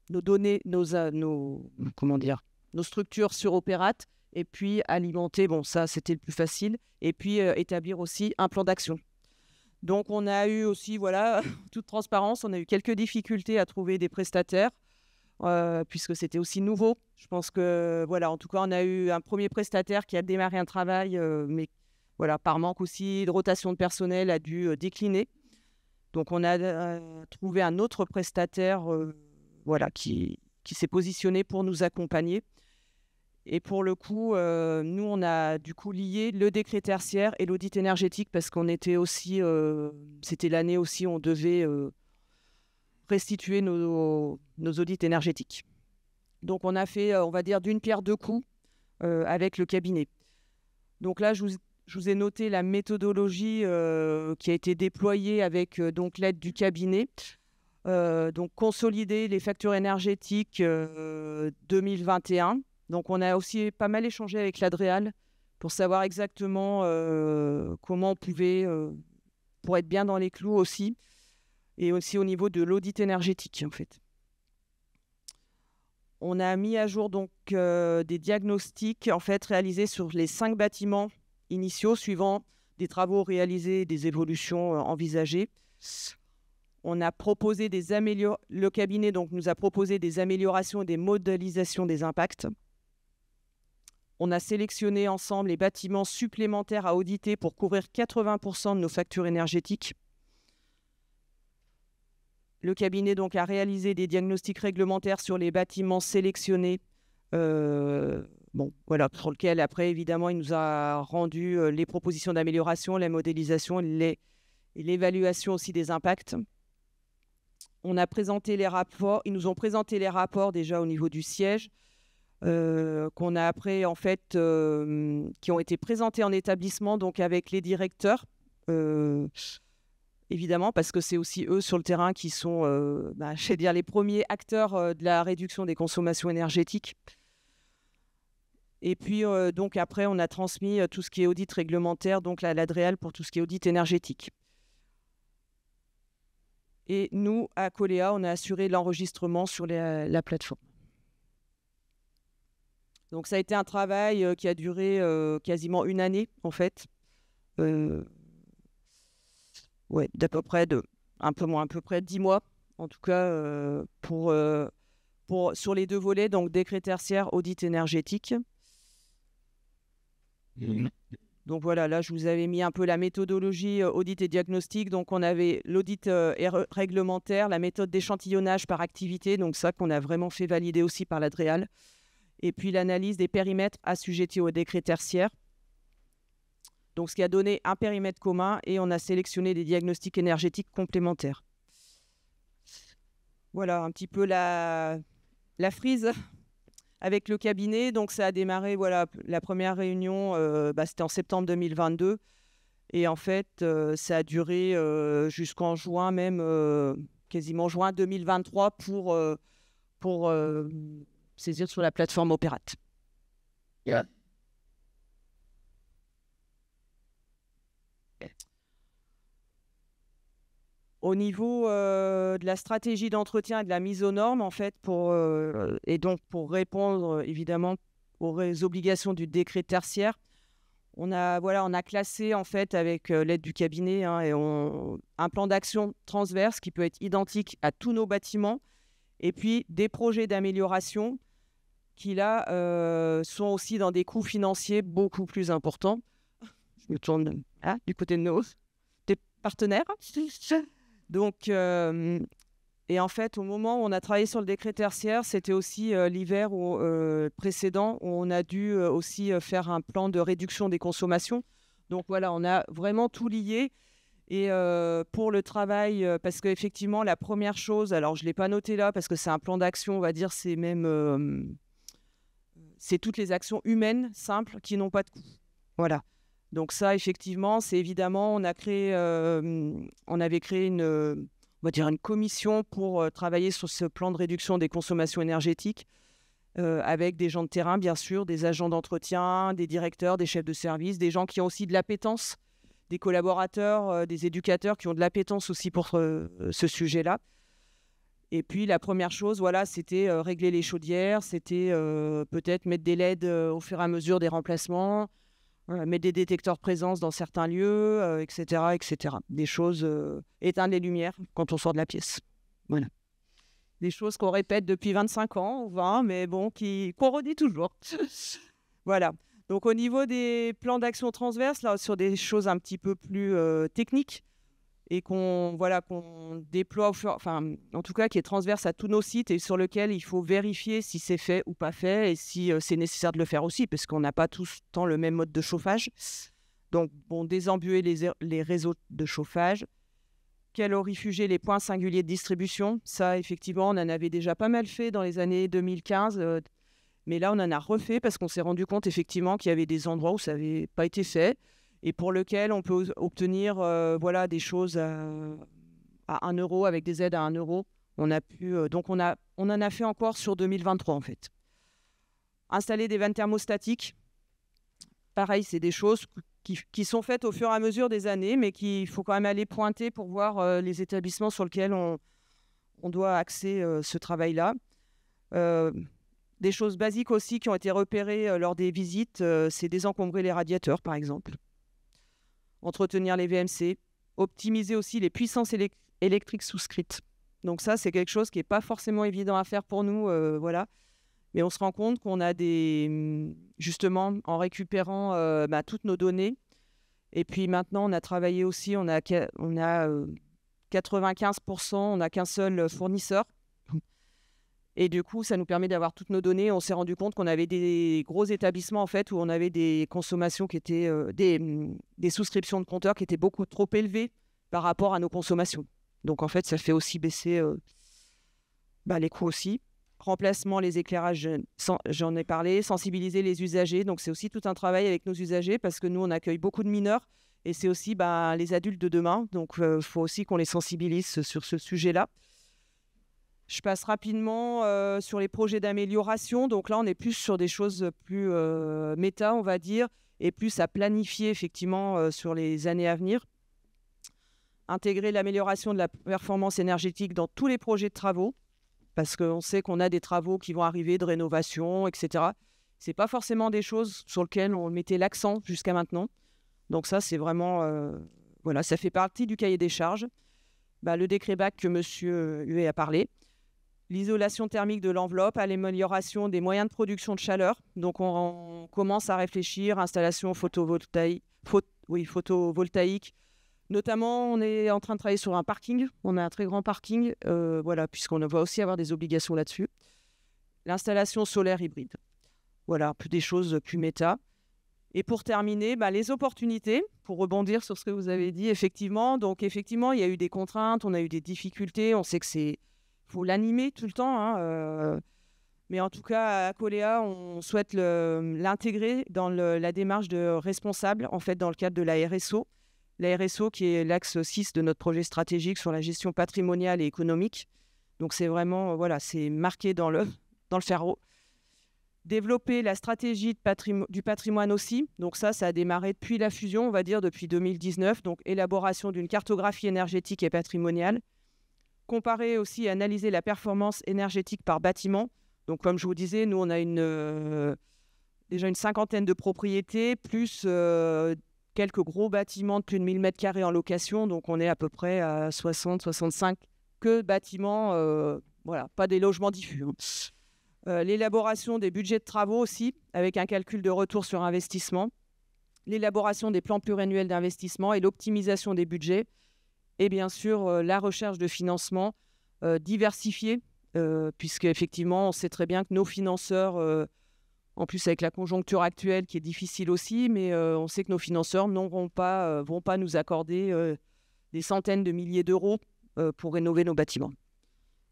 S3: données, nos structures sur Opérate, et puis alimenter, bon ça c'était le plus facile, et puis établir aussi un plan d'action. Donc on a eu aussi, voilà, toute transparence, on a eu quelques difficultés à trouver des prestataires, puisque c'était aussi nouveau. Je pense que, voilà, en tout cas, on a eu un premier prestataire qui a démarré un travail, mais voilà, par manque aussi de rotation de personnel, a dû décliner. Donc on a trouvé un autre prestataire voilà, qui s'est positionné pour nous accompagner. Et pour le coup, nous, on a du coup lié le décret tertiaire et l'audit énergétique parce qu'on était aussi, c'était l'année aussi où on devait restituer nos audits énergétiques. Donc, on a fait, on va dire, d'une pierre deux coups avec le cabinet. Donc là, je vous ai noté la méthodologie qui a été déployée avec donc l'aide du cabinet. Donc, consolider les factures énergétiques 2021. Donc, on a aussi pas mal échangé avec l'Adréal pour savoir exactement comment on pouvait, pour être bien dans les clous aussi, et aussi au niveau de l'audit énergétique, en fait. On a mis à jour donc des diagnostics en fait, réalisés sur les 5 bâtiments initiaux, suivant des travaux réalisés et des évolutions envisagées. On a proposé le cabinet donc, nous a proposé des améliorations et des modélisations des impacts. On a sélectionné ensemble les bâtiments supplémentaires à auditer pour couvrir 80% de nos factures énergétiques. Le cabinet donc, a réalisé des diagnostics réglementaires sur les bâtiments sélectionnés, voilà, sur lesquels, après, évidemment, il nous a rendu les propositions d'amélioration, la modélisation et l'évaluation aussi des impacts. On a présenté les rapports, ils nous ont présenté les rapports déjà au niveau du siège, qu'on a après, en fait, qui ont été présentés en établissement, donc avec les directeurs, évidemment, parce que c'est aussi eux sur le terrain qui sont, je vais dire, les premiers acteurs de la réduction des consommations énergétiques. Et puis, donc après, on a transmis tout ce qui est audit réglementaire, donc à l'Adréal pour tout ce qui est audit énergétique. Et nous, à Coléa, on a assuré l'enregistrement sur la plateforme. Donc, ça a été un travail qui a duré quasiment une année, en fait. Ouais, d'à peu près un peu moins, à peu près 10 mois, en tout cas, sur les 2 volets, donc décret tertiaire, audit énergétique. Donc voilà, là, je vous avais mis un peu la méthodologie audit et diagnostic. Donc, on avait l'audit réglementaire, la méthode d'échantillonnage par activité, donc ça qu'on a vraiment fait valider aussi par l'Adréal. Et puis l'analyse des périmètres assujettis au décret tertiaire. Donc, ce qui a donné un périmètre commun et on a sélectionné des diagnostics énergétiques complémentaires. Voilà un petit peu la frise avec le cabinet. Donc, ça a démarré, voilà, la première réunion, c'était en septembre 2022. Et en fait, ça a duré jusqu'en juin, même quasiment juin 2023 pour saisir sur la plateforme Opérate. Yeah. Au niveau de la stratégie d'entretien et de la mise aux normes, en fait, et donc pour répondre évidemment aux obligations du décret tertiaire, on a classé en fait avec l'aide du cabinet un plan d'action transverse qui peut être identique à tous nos bâtiments, et puis des projets d'amélioration qui là sont aussi dans des coûts financiers beaucoup plus importants. Je me tourne du côté de des partenaires. Donc, et en fait, au moment où on a travaillé sur le décret tertiaire, c'était aussi l'hiver précédent où on a dû aussi faire un plan de réduction des consommations. Donc voilà, on a vraiment tout lié. Et pour le travail, parce qu'effectivement, la première chose, alors je ne l'ai pas noté là parce que c'est un plan d'action, on va dire, c'est même c'est toutes les actions humaines simples qui n'ont pas de coût. Voilà. Donc ça, effectivement, c'est évidemment, on avait créé on va dire une commission pour travailler sur ce plan de réduction des consommations énergétiques avec des gens de terrain, bien sûr, des agents d'entretien, des directeurs, des chefs de service, des gens qui ont aussi de l'appétence, des collaborateurs, des éducateurs qui ont de l'appétence aussi pour ce sujet-là. Et puis, la première chose, voilà, c'était régler les chaudières, c'était peut-être mettre des LED au fur et à mesure des remplacements, mettre des détecteurs de présence dans certains lieux, etc., etc. Des choses, éteindre les lumières quand on sort de la pièce. Voilà. Des choses qu'on répète depuis 25 ans ou 20, mais bon, qu'on redit toujours. Voilà. Donc, au niveau des plans d'action transverses, là, sur des choses un petit peu plus techniques et qu'on déploie, en tout cas, qui est transverse à tous nos sites et sur lequel il faut vérifier si c'est fait ou pas fait et si c'est nécessaire de le faire aussi, parce qu'on n'a pas tous le temps le même mode de chauffage. Donc, désembuer les réseaux de chauffage, calorifugé les points singuliers de distribution. Ça, effectivement, on en avait déjà pas mal fait dans les années 2015. Mais là, on en a refait parce qu'on s'est rendu compte effectivement qu'il y avait des endroits où ça n'avait pas été fait et pour lequel on peut obtenir des choses à 1 euro avec des aides à 1 euro. On en a fait encore sur 2023 en fait. Installer des vannes thermostatiques. Pareil, c'est des choses qui sont faites au fur et à mesure des années, mais qu'il faut quand même aller pointer pour voir les établissements sur lesquels on doit axer ce travail-là. Des choses basiques aussi qui ont été repérées lors des visites, c'est désencombrer les radiateurs, par exemple. Entretenir les VMC. Optimiser aussi les puissances électriques souscrites. Donc ça, c'est quelque chose qui n'est pas forcément évident à faire pour nous, voilà. Mais on se rend compte qu'on a justement, en récupérant toutes nos données. Et puis maintenant, on a travaillé aussi, on a 95%, on n'a qu'un seul fournisseur. Et du coup, ça nous permet d'avoir toutes nos données. On s'est rendu compte qu'on avait des gros établissements en fait où on avait des consommations qui étaient des souscriptions de compteurs qui étaient beaucoup trop élevées par rapport à nos consommations. Donc en fait, ça fait aussi baisser les coûts aussi. Remplacement, les éclairages, j'en ai parlé. Sensibiliser les usagers. Donc c'est aussi tout un travail avec nos usagers parce que nous, on accueille beaucoup de mineurs et c'est aussi les adultes de demain. Donc il faut aussi qu'on les sensibilise sur ce sujet-là. Je passe rapidement sur les projets d'amélioration. Donc là, on est plus sur des choses plus méta, on va dire, et plus à planifier effectivement sur les années à venir. Intégrer l'amélioration de la performance énergétique dans tous les projets de travaux, parce qu'on sait qu'on a des travaux qui vont arriver de rénovation, etc. Ce n'est pas forcément des choses sur lesquelles on mettait l'accent jusqu'à maintenant. Donc ça, c'est vraiment... ça fait partie du cahier des charges. Le décret BAC que M. Huet a parlé. L'isolation thermique de l'enveloppe, à l'amélioration des moyens de production de chaleur. Donc, on commence à réfléchir à installation photovoltaïque. Notamment, on est en train de travailler sur un parking. On a un très grand parking, puisqu'on va aussi avoir des obligations là-dessus. L'installation solaire hybride. Voilà, un peu des choses plus méta. Et pour terminer, les opportunités, pour rebondir sur ce que vous avez dit, effectivement. Donc, effectivement, il y a eu des contraintes, on a eu des difficultés. On sait que faut l'animer tout le temps, mais en tout cas, à Acoléa, on souhaite l'intégrer dans la démarche de responsable, en fait, dans le cadre de la RSO. La RSO qui est l'axe 6 de notre projet stratégique sur la gestion patrimoniale et économique. Donc, c'est vraiment, c'est marqué dans le ferro. Développer la stratégie du patrimoine aussi. Donc ça a démarré depuis la fusion, on va dire, depuis 2019. Donc, élaboration d'une cartographie énergétique et patrimoniale. Comparer aussi et analyser la performance énergétique par bâtiment. Donc, comme je vous disais, nous, on a déjà une cinquantaine de propriétés, plus quelques gros bâtiments de plus de 1000 m² en location. Donc, on est à peu près à 60, 65 que bâtiments, pas des logements diffus. L'élaboration des budgets de travaux aussi, avec un calcul de retour sur investissement. L'élaboration des plans pluriannuels d'investissement et l'optimisation des budgets. Et bien sûr, la recherche de financement diversifié, puisque effectivement, on sait très bien que nos financeurs, en plus avec la conjoncture actuelle qui est difficile aussi, mais on sait que nos financeurs vont pas nous accorder des centaines de milliers d'euros pour rénover nos bâtiments.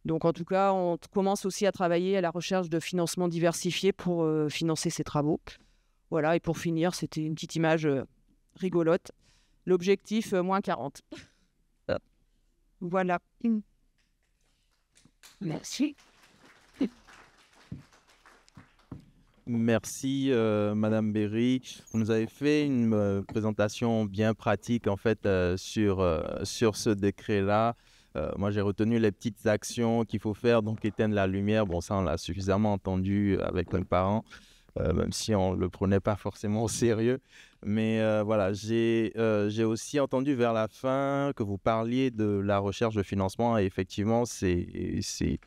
S3: Donc, en tout cas, on commence aussi à travailler à la recherche de financements diversifiés pour financer ces travaux. Voilà, et pour finir, c'était une petite image rigolote. L'objectif, moins 40. Voilà. Merci.
S1: Merci, Madame Berry. Vous nous avez fait une présentation bien pratique, en fait, sur ce décret-là. Moi, j'ai retenu les petites actions qu'il faut faire, donc éteindre la lumière. Bon, ça, on l'a suffisamment entendu avec mes parents, même si on ne le prenait pas forcément au sérieux. Mais voilà, j'ai aussi entendu vers la fin que vous parliez de la recherche de financement. Et effectivement, c'est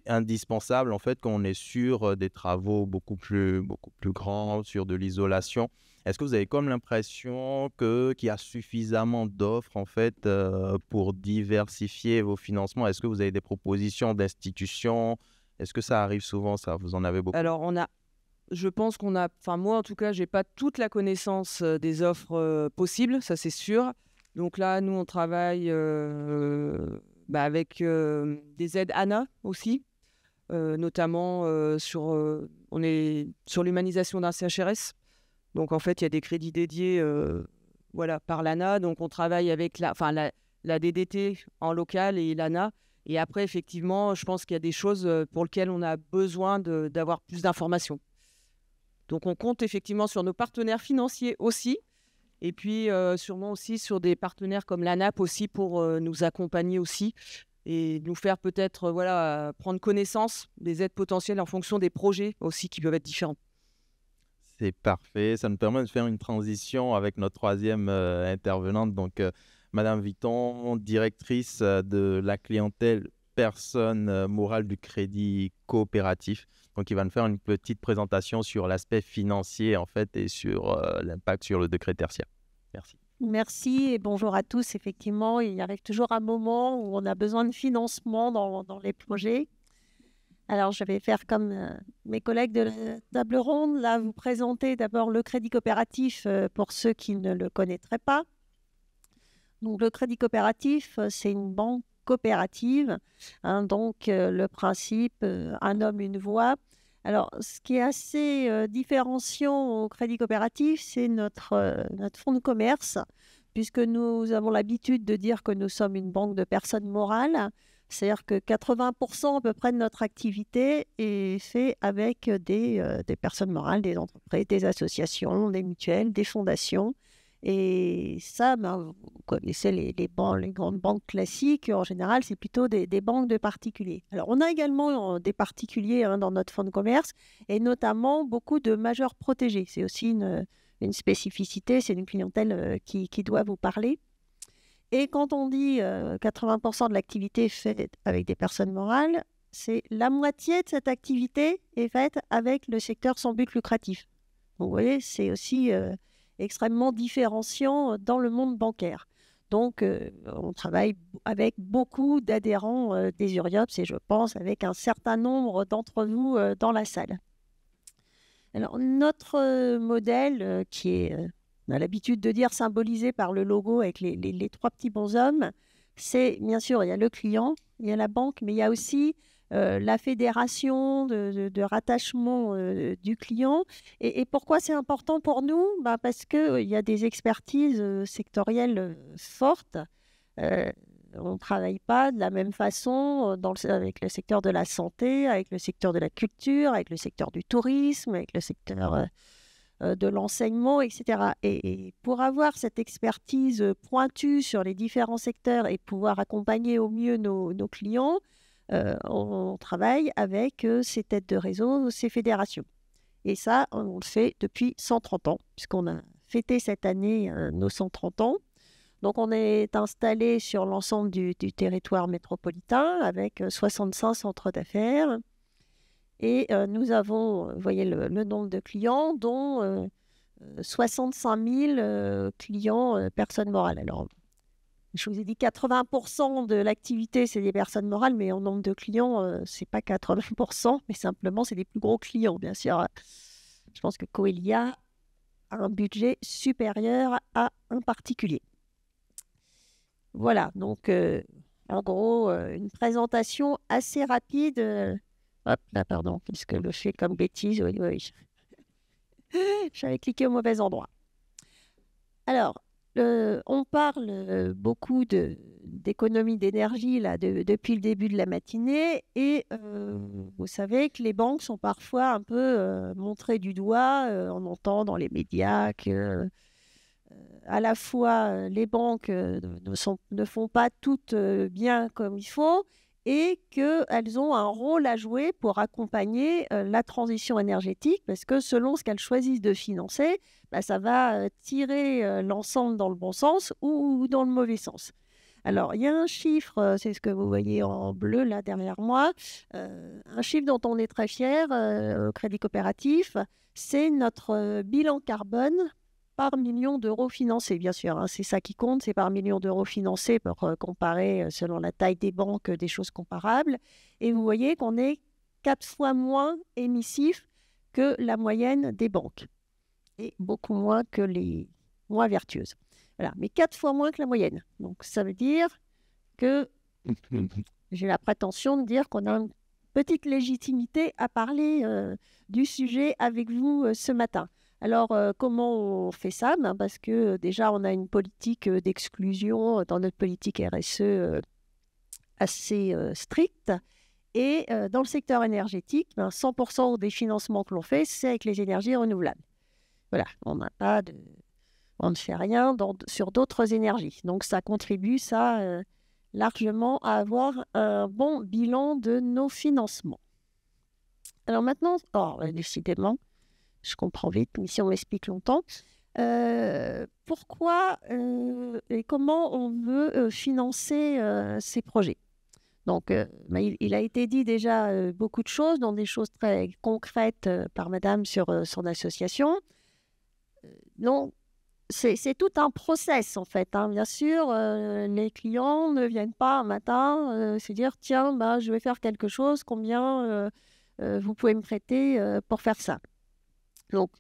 S1: indispensable, en fait, quand on est sur des travaux beaucoup plus grands, sur de l'isolation. Est-ce que vous avez comme l'impression qu'il y a suffisamment d'offres, en fait, pour diversifier vos financements? Est-ce que vous avez des propositions d'institutions? Est-ce que ça arrive souvent, ça? Vous en avez beaucoup?
S3: Alors, je pense qu'on a, enfin moi en tout cas, j'ai pas toute la connaissance des offres possibles, ça c'est sûr. Donc là, nous on travaille avec des aides ANA aussi, notamment on est sur l'humanisation d'un CHRS. Donc en fait, il y a des crédits dédiés par l'ANA. Donc on travaille avec la DDT en local et l'ANA. Et après, effectivement, je pense qu'il y a des choses pour lesquelles on a besoin d'avoir plus d'informations. Donc on compte effectivement sur nos partenaires financiers aussi. Et puis sûrement aussi sur des partenaires comme l'ANAP aussi pour nous accompagner aussi et nous faire peut-être prendre connaissance des aides potentielles en fonction des projets aussi qui peuvent être différents.
S1: C'est parfait. Ça nous permet de faire une transition avec notre troisième intervenante, donc Madame Vitton, directrice de la clientèle personne morale du Crédit Coopératif. Donc, il va nous faire une petite présentation sur l'aspect financier, en fait, et sur l'impact sur le décret tertiaire. Merci.
S4: Merci et bonjour à tous. Effectivement, il arrive toujours un moment où on a besoin de financement dans les projets. Alors, je vais faire comme mes collègues de la table ronde. Là, vous présenter d'abord le Crédit Coopératif pour ceux qui ne le connaîtraient pas. Donc, le Crédit Coopératif, c'est une banque coopérative. Donc, le principe, un homme, une voix. Alors, ce qui est assez différenciant au Crédit Coopératif, c'est notre fonds de commerce, puisque nous avons l'habitude de dire que nous sommes une banque de personnes morales. C'est-à-dire que 80% à peu près de notre activité est fait avec des personnes morales, des entreprises, des associations, des mutuelles, des fondations. Et ça, vous connaissez les grandes banques classiques. En général, c'est plutôt des banques de particuliers. Alors, on a également des particuliers dans notre fonds de commerce et notamment beaucoup de majeurs protégés. C'est aussi une spécificité, c'est une clientèle qui doit vous parler. Et quand on dit 80% de l'activité est faite avec des personnes morales, c'est la moitié de cette activité est faite avec le secteur sans but lucratif. Donc, vous voyez, c'est aussi extrêmement différenciant dans le monde bancaire. Donc, on travaille avec beaucoup d'adhérents des URIOPS et je pense avec un certain nombre d'entre vous dans la salle. Alors, notre modèle qui est, on a l'habitude de dire, symbolisé par le logo avec les trois petits bonshommes, c'est bien sûr, il y a le client, il y a la banque, mais il y a aussi la fédération de rattachement du client. Et pourquoi c'est important pour nous? Parce qu'il y a des expertises sectorielles fortes. On ne travaille pas de la même façon avec le secteur de la santé, avec le secteur de la culture, avec le secteur du tourisme, avec le secteur de l'enseignement, etc. Et pour avoir cette expertise pointue sur les différents secteurs et pouvoir accompagner au mieux nos clients, on travaille avec ces têtes de réseau, ces fédérations. Et ça, on le fait depuis 130 ans, puisqu'on a fêté cette année nos 130 ans. Donc, on est installé sur l'ensemble du territoire métropolitain avec 65 centres d'affaires. Et nous avons, vous voyez le nombre de clients, dont 65 000 clients personnes morales. Alors, je vous ai dit 80% de l'activité, c'est des personnes morales, mais en nombre de clients, ce n'est pas 80%, mais simplement, c'est des plus gros clients, bien sûr. Je pense que Coelia a un budget supérieur à un particulier. Voilà, donc en gros, une présentation assez rapide. Hop, là, pardon, qu'est-ce que je fais comme bêtise? Oui, oui. J'avais cliqué au mauvais endroit. Alors, on parle beaucoup d'économie d'énergie là, depuis le début de la matinée et vous savez que les banques sont parfois un peu montrées du doigt. On entend dans les médias que à la fois les banques ne font pas toutes bien comme il faut et qu'elles ont un rôle à jouer pour accompagner la transition énergétique parce que selon ce qu'elles choisissent de financer, bah, ça va tirer l'ensemble dans le bon sens ou dans le mauvais sens. Alors, il y a un chiffre, c'est ce que vous voyez en bleu là derrière moi, un chiffre dont on est très fier au Crédit Coopératif, c'est notre bilan carbone par million d'euros financés, bien sûr. Hein, c'est ça qui compte, c'est par million d'euros financés pour comparer selon la taille des banques des choses comparables. Et vous voyez qu'on est 4 fois moins émissif que la moyenne des banques et beaucoup moins que les moins vertueuses. Voilà, mais 4 fois moins que la moyenne. Donc ça veut dire que j'ai la prétention de dire qu'on a une petite légitimité à parler du sujet avec vous ce matin. Alors, comment on fait ça? Parce que déjà, on a une politique d'exclusion dans notre politique RSE assez stricte. Et dans le secteur énergétique, 100% des financements que l'on fait, c'est avec les énergies renouvelables. Voilà, on ne fait rien sur d'autres énergies. Donc, ça contribue largement à avoir un bon bilan de nos financements. Alors maintenant, décidément, je comprends vite, mais si on m'explique longtemps, pourquoi et comment on veut financer ces projets. Donc, il a été dit déjà beaucoup de choses, dont des choses très concrètes par Madame sur son association. Donc, c'est tout un process en fait. Hein. Bien sûr, les clients ne viennent pas un matin se dire tiens, je vais faire quelque chose, combien vous pouvez me prêter pour faire ça. Donc,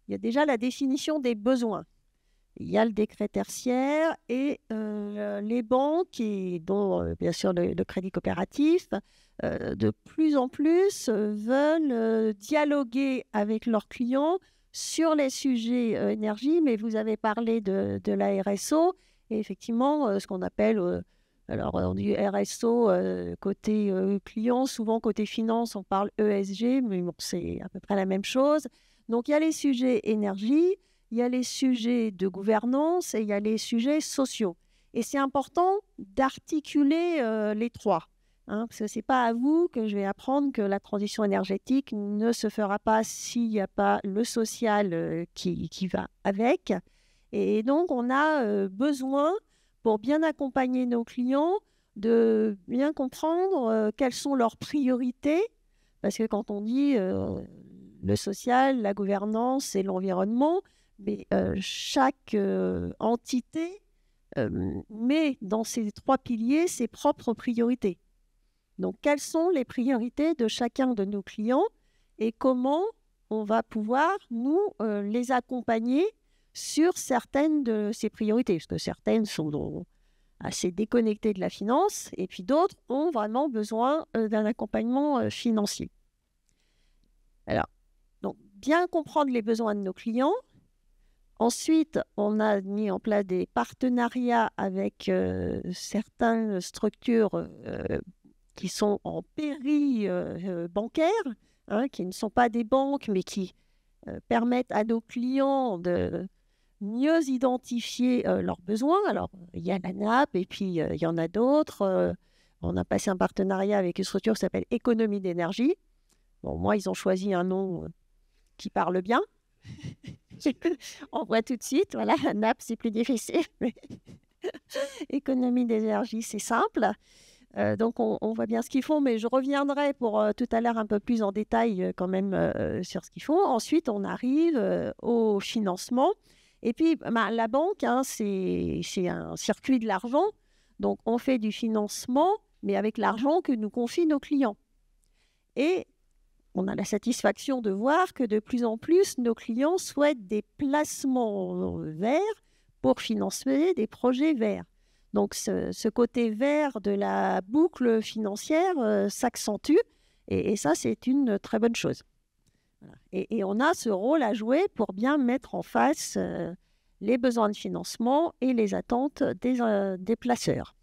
S4: il y a déjà la définition des besoins. Il y a le décret tertiaire et les banques, dont bien sûr le Crédit Coopératif, de plus en plus veulent dialoguer avec leurs clients sur les sujets énergie, mais vous avez parlé de la RSO, et effectivement, ce qu'on appelle, alors on dit RSO côté client, souvent côté finance, on parle ESG, mais bon, c'est à peu près la même chose. Donc, il y a les sujets énergie, il y a les sujets de gouvernance et il y a les sujets sociaux. Et c'est important d'articuler les trois. Hein, parce que ce n'est pas à vous que je vais apprendre que la transition énergétique ne se fera pas s'il n'y a pas le social qui va avec. Et donc, on a besoin, pour bien accompagner nos clients, de bien comprendre quelles sont leurs priorités. Parce que quand on dit le social, la gouvernance et l'environnement, mais chaque entité met dans ces trois piliers ses propres priorités. Donc, quelles sont les priorités de chacun de nos clients et comment on va pouvoir, nous, les accompagner sur certaines de ces priorités, parce que certaines sont assez déconnectées de la finance et puis d'autres ont vraiment besoin d'un accompagnement financier. Alors, donc, bien comprendre les besoins de nos clients. Ensuite, on a mis en place des partenariats avec certaines structures qui sont en péri-bancaire, qui ne sont pas des banques, mais qui permettent à nos clients de mieux identifier leurs besoins. Alors, il y a la NAP et puis il y en a d'autres. On a passé un partenariat avec une structure qui s'appelle Économie d'énergie. Bon, moi, ils ont choisi un nom qui parle bien. On voit tout de suite, voilà, NAP, c'est plus difficile. Mais Économie d'énergie, c'est simple. Donc, on voit bien ce qu'ils font, mais je reviendrai pour tout à l'heure un peu plus en détail quand même sur ce qu'ils font. Ensuite, on arrive au financement. Et puis, la banque, c'est un circuit de l'argent. Donc, on fait du financement, mais avec l'argent que nous confient nos clients. Et on a la satisfaction de voir que de plus en plus, nos clients souhaitent des placements verts pour financer des projets verts. Donc, ce côté vert de la boucle financière s'accentue et ça, c'est une très bonne chose. Voilà. Et on a ce rôle à jouer pour bien mettre en face les besoins de financement et les attentes des placeurs.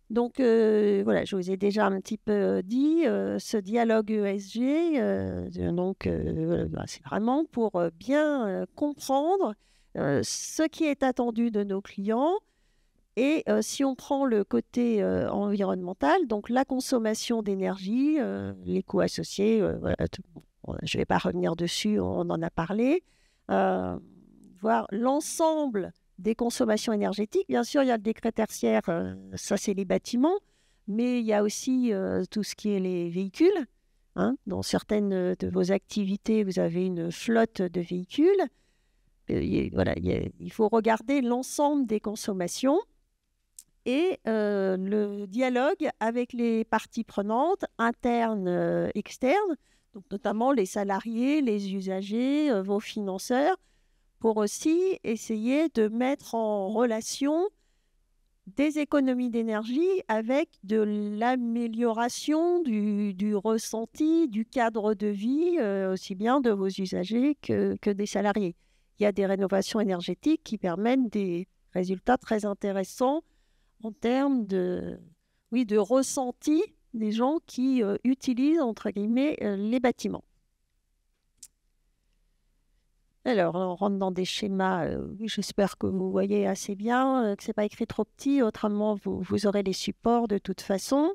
S4: Donc, voilà, je vous ai déjà un petit peu dit, ce dialogue ESG, c'est vraiment pour bien comprendre ce qui est attendu de nos clients. Et si on prend le côté environnemental, donc la consommation d'énergie, les coûts associés, je ne vais pas revenir dessus, on en a parlé, voir l'ensemble des consommations énergétiques. Bien sûr, il y a le décret tertiaire, ça c'est les bâtiments, mais il y a aussi tout ce qui est les véhicules. Dans certaines de vos activités, vous avez une flotte de véhicules. Il faut regarder l'ensemble des consommations et le dialogue avec les parties prenantes, internes, externes, donc notamment les salariés, les usagers, vos financeurs, pour aussi essayer de mettre en relation des économies d'énergie avec de l'amélioration du ressenti, du cadre de vie, aussi bien de vos usagers que des salariés. Il y a des rénovations énergétiques qui permettent des résultats très intéressants en termes de ressenti des gens qui utilisent, entre guillemets, les bâtiments. Alors, on rentre dans des schémas, j'espère que vous voyez assez bien, que ce n'est pas écrit trop petit, autrement vous aurez les supports de toute façon.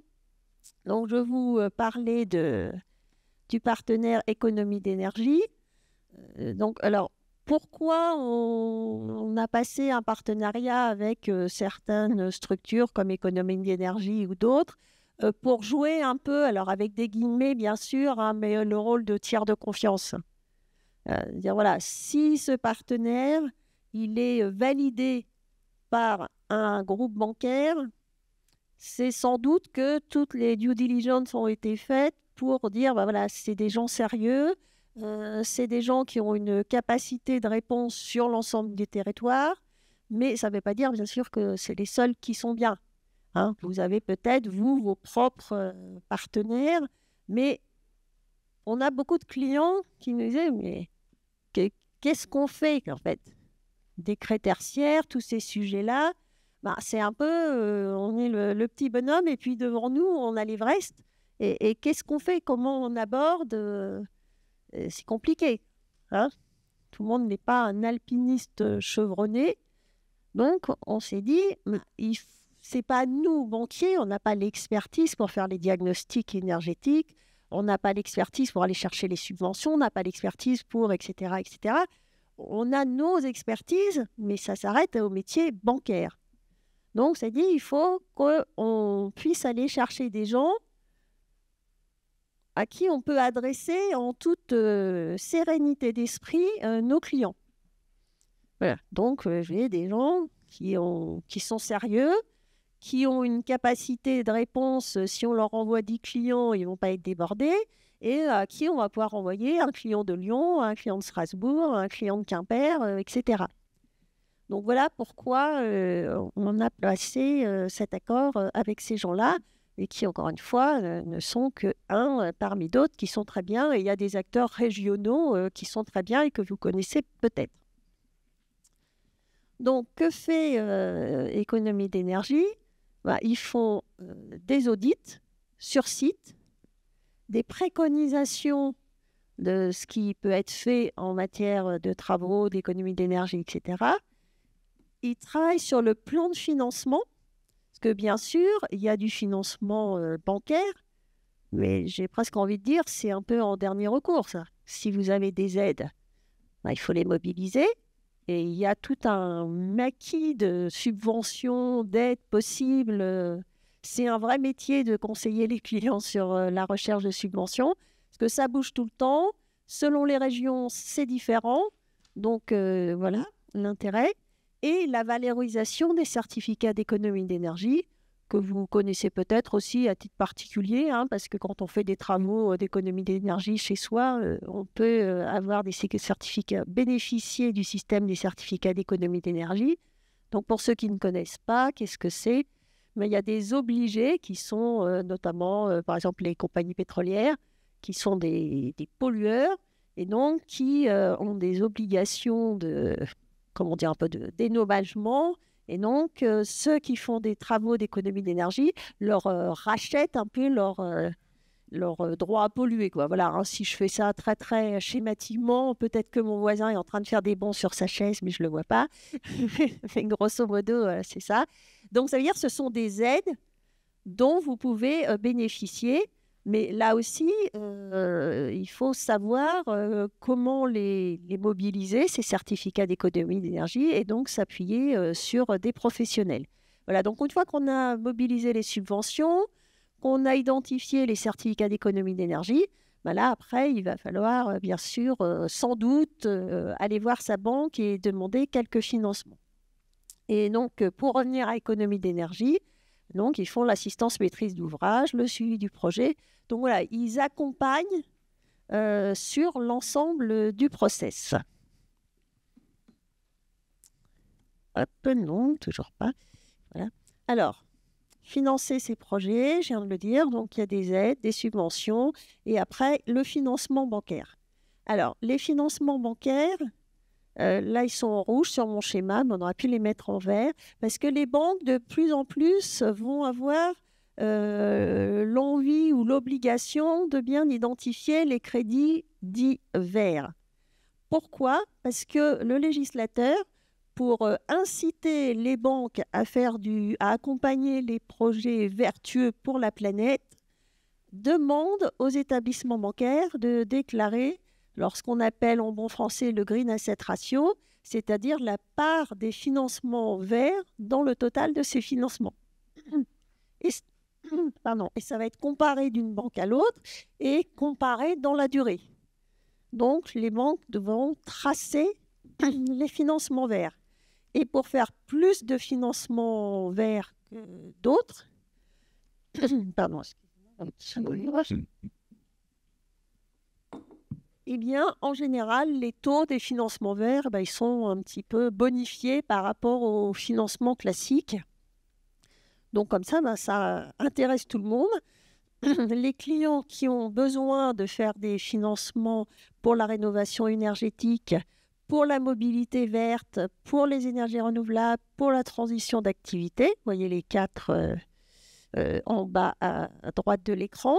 S4: Donc, je vais vous parler du partenaire économie d'énergie. Alors, pourquoi on a passé un partenariat avec certaines structures comme économie d'énergie ou d'autres pour jouer un peu, alors avec des guillemets bien sûr, mais le rôle de tiers de confiance. Dire voilà, si ce partenaire il est validé par un groupe bancaire, c'est sans doute que toutes les due diligence ont été faites pour dire voilà, c'est des gens sérieux, c'est des gens qui ont une capacité de réponse sur l'ensemble du territoire, mais ça ne veut pas dire bien sûr que c'est les seuls qui sont bien. Vous avez peut-être, vous, vos propres partenaires, mais on a beaucoup de clients qui nous disent mais qu'est-ce qu'on fait en fait? Décret tertiaire, tous ces sujets-là, c'est un peu, on est le petit bonhomme et puis devant nous, on a l'Everest. Et qu'est-ce qu'on fait? Comment on aborde? C'est compliqué. Tout le monde n'est pas un alpiniste chevronné. Donc, on s'est dit, c'est pas nous, banquiers, on n'a pas l'expertise pour faire les diagnostics énergétiques. On n'a pas l'expertise pour aller chercher les subventions, on n'a pas l'expertise pour, etc., etc. On a nos expertises, mais ça s'arrête au métier bancaire. Donc, c'est dit, il faut qu'on puisse aller chercher des gens à qui on peut adresser en toute sérénité d'esprit nos clients. Voilà. Donc, j'ai des gens qui sont sérieux, qui ont une capacité de réponse, si on leur envoie 10 clients, ils ne vont pas être débordés, et à qui on va pouvoir envoyer un client de Lyon, un client de Strasbourg, un client de Quimper, etc. Donc voilà pourquoi on a placé cet accord avec ces gens-là, et qui, encore une fois, ne sont qu'un parmi d'autres qui sont très bien, et il y a des acteurs régionaux qui sont très bien et que vous connaissez peut-être. Donc, que fait Économie d'énergie? Ils font des audits sur site, des préconisations de ce qui peut être fait en matière de travaux, d'économie d'énergie, etc. Ils travaillent sur le plan de financement, parce que bien sûr, il y a du financement bancaire, mais j'ai presque envie de dire c'est un peu en dernier recours, ça. Si vous avez des aides, il faut les mobiliser. Et il y a tout un maquis de subventions, d'aides possibles. C'est un vrai métier de conseiller les clients sur la recherche de subventions, parce que ça bouge tout le temps. Selon les régions, c'est différent. Donc, voilà l'intérêt. Et la valorisation des certificats d'économie d'énergie, que vous connaissez peut-être aussi à titre particulier, parce que quand on fait des travaux d'économie d'énergie chez soi, on peut avoir des certificats, bénéficier du système des certificats d'économie d'énergie. Donc, pour ceux qui ne connaissent pas, qu'est-ce que c'est? Mais il y a des obligés qui sont notamment, par exemple, les compagnies pétrolières, qui sont des pollueurs et donc qui ont des obligations de, comment dire, un peu de dédommagement. Et donc, ceux qui font des travaux d'économie d'énergie leur rachètent un peu leur droit à polluer, quoi. Voilà, hein, si je fais ça très, très schématiquement, peut-être que mon voisin est en train de faire des bonds sur sa chaise, mais je ne le vois pas. Mais grosso modo, c'est ça. Donc, ça veut dire que ce sont des aides dont vous pouvez bénéficier. Mais là aussi, il faut savoir comment les mobiliser, ces certificats d'économie d'énergie, et donc s'appuyer sur des professionnels. Voilà, donc une fois qu'on a mobilisé les subventions, qu'on a identifié les certificats d'économie d'énergie, ben là, après, il va falloir, bien sûr, sans doute, aller voir sa banque et demander quelques financements. Et donc, pour revenir à économie d'énergie, donc, ils font l'assistance maîtrise d'ouvrage, le suivi du projet. Donc, voilà, ils accompagnent sur l'ensemble du process. Hop, non, toujours pas. Voilà. Alors, financer ces projets, je viens de le dire, donc il y a des aides, des subventions, et après, le financement bancaire. Alors, les financements bancaires, là, ils sont en rouge sur mon schéma, mais on aurait pu les mettre en vert, parce que les banques, de plus en plus, vont avoir l'envie ou l'obligation de bien identifier les crédits dits verts. Pourquoi? Parce que le législateur, pour inciter les banques à accompagner les projets vertueux pour la planète, demande aux établissements bancaires de déclarer lorsqu'on appelle en bon français le Green Asset Ratio, c'est-à-dire la part des financements verts dans le total de ces financements. Et ça va être comparé d'une banque à l'autre et comparé dans la durée. Donc, les banques devront tracer les financements verts. Et pour faire plus de financements verts que d'autres, eh bien, en général, les taux des financements verts, ils sont un petit peu bonifiés par rapport aux financements classiques. Donc, comme ça, ça intéresse tout le monde. Les clients qui ont besoin de faire des financements pour la rénovation énergétique, pour la mobilité verte, pour les énergies renouvelables, pour la transition d'activité, vous voyez les 4 en bas à droite de l'écran.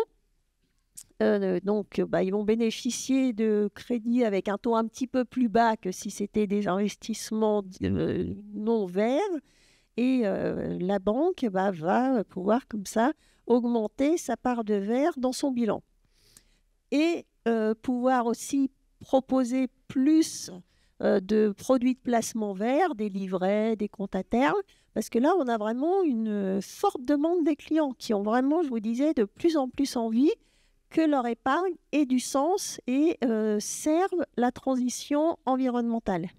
S4: Donc, ils vont bénéficier de crédits avec un taux un petit peu plus bas que si c'était des investissements non verts. Et la banque va pouvoir comme ça augmenter sa part de vert dans son bilan. Et pouvoir aussi proposer plus de produits de placement vert, des livrets, des comptes à terme, parce que là, on a vraiment une forte demande des clients qui ont vraiment, je vous disais, de plus en plus envie que leur épargne ait du sens et serve la transition environnementale.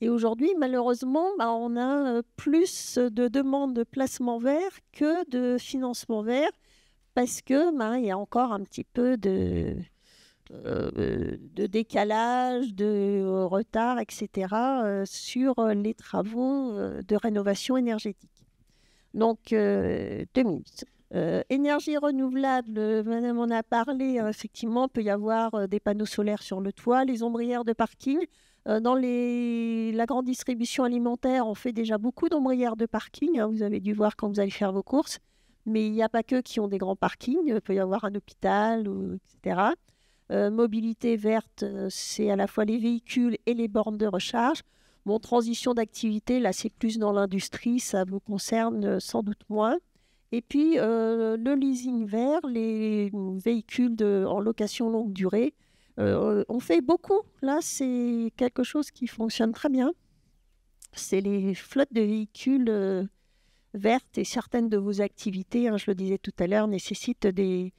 S4: Et aujourd'hui, malheureusement, on a plus de demandes de placement vert que de financement vert parce que il y a encore un petit peu de décalage, de retard, etc. Sur les travaux de rénovation énergétique. Donc, 2 minutes. Énergie renouvelable, madame en a parlé, effectivement, il peut y avoir des panneaux solaires sur le toit, les ombrières de parking. Dans la grande distribution alimentaire, on fait déjà beaucoup d'ombrières de parking. Vous avez dû voir quand vous allez faire vos courses. Mais il n'y a pas que qui ont des grands parkings. Il peut y avoir un hôpital, etc. Mobilité verte, c'est à la fois les véhicules et les bornes de recharge. Bon, transition d'activité, là, c'est plus dans l'industrie. Ça vous concerne sans doute moins. Et puis, le leasing vert, les véhicules en location longue durée, on fait beaucoup. Là, c'est quelque chose qui fonctionne très bien. C'est les flottes de véhicules vertes et certaines de vos activités, je le disais tout à l'heure, nécessitent des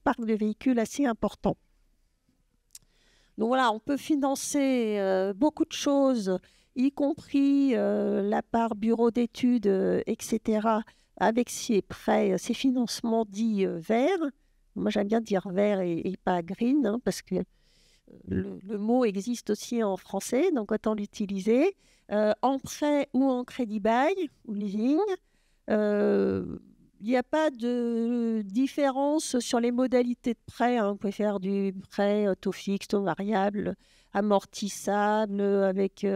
S4: parcs de véhicules assez importants. Donc voilà, on peut financer beaucoup de choses, y compris la part bureau d'études, etc., avec ces prêts, ces financements dits verts. Moi, j'aime bien dire vert et pas green, parce que le mot existe aussi en français, donc autant l'utiliser. en prêt ou en crédit bail ou leasing. Il n'y a pas de différence sur les modalités de prêt. Vous pouvez faire du prêt taux fixe, taux variable, amortissable, avec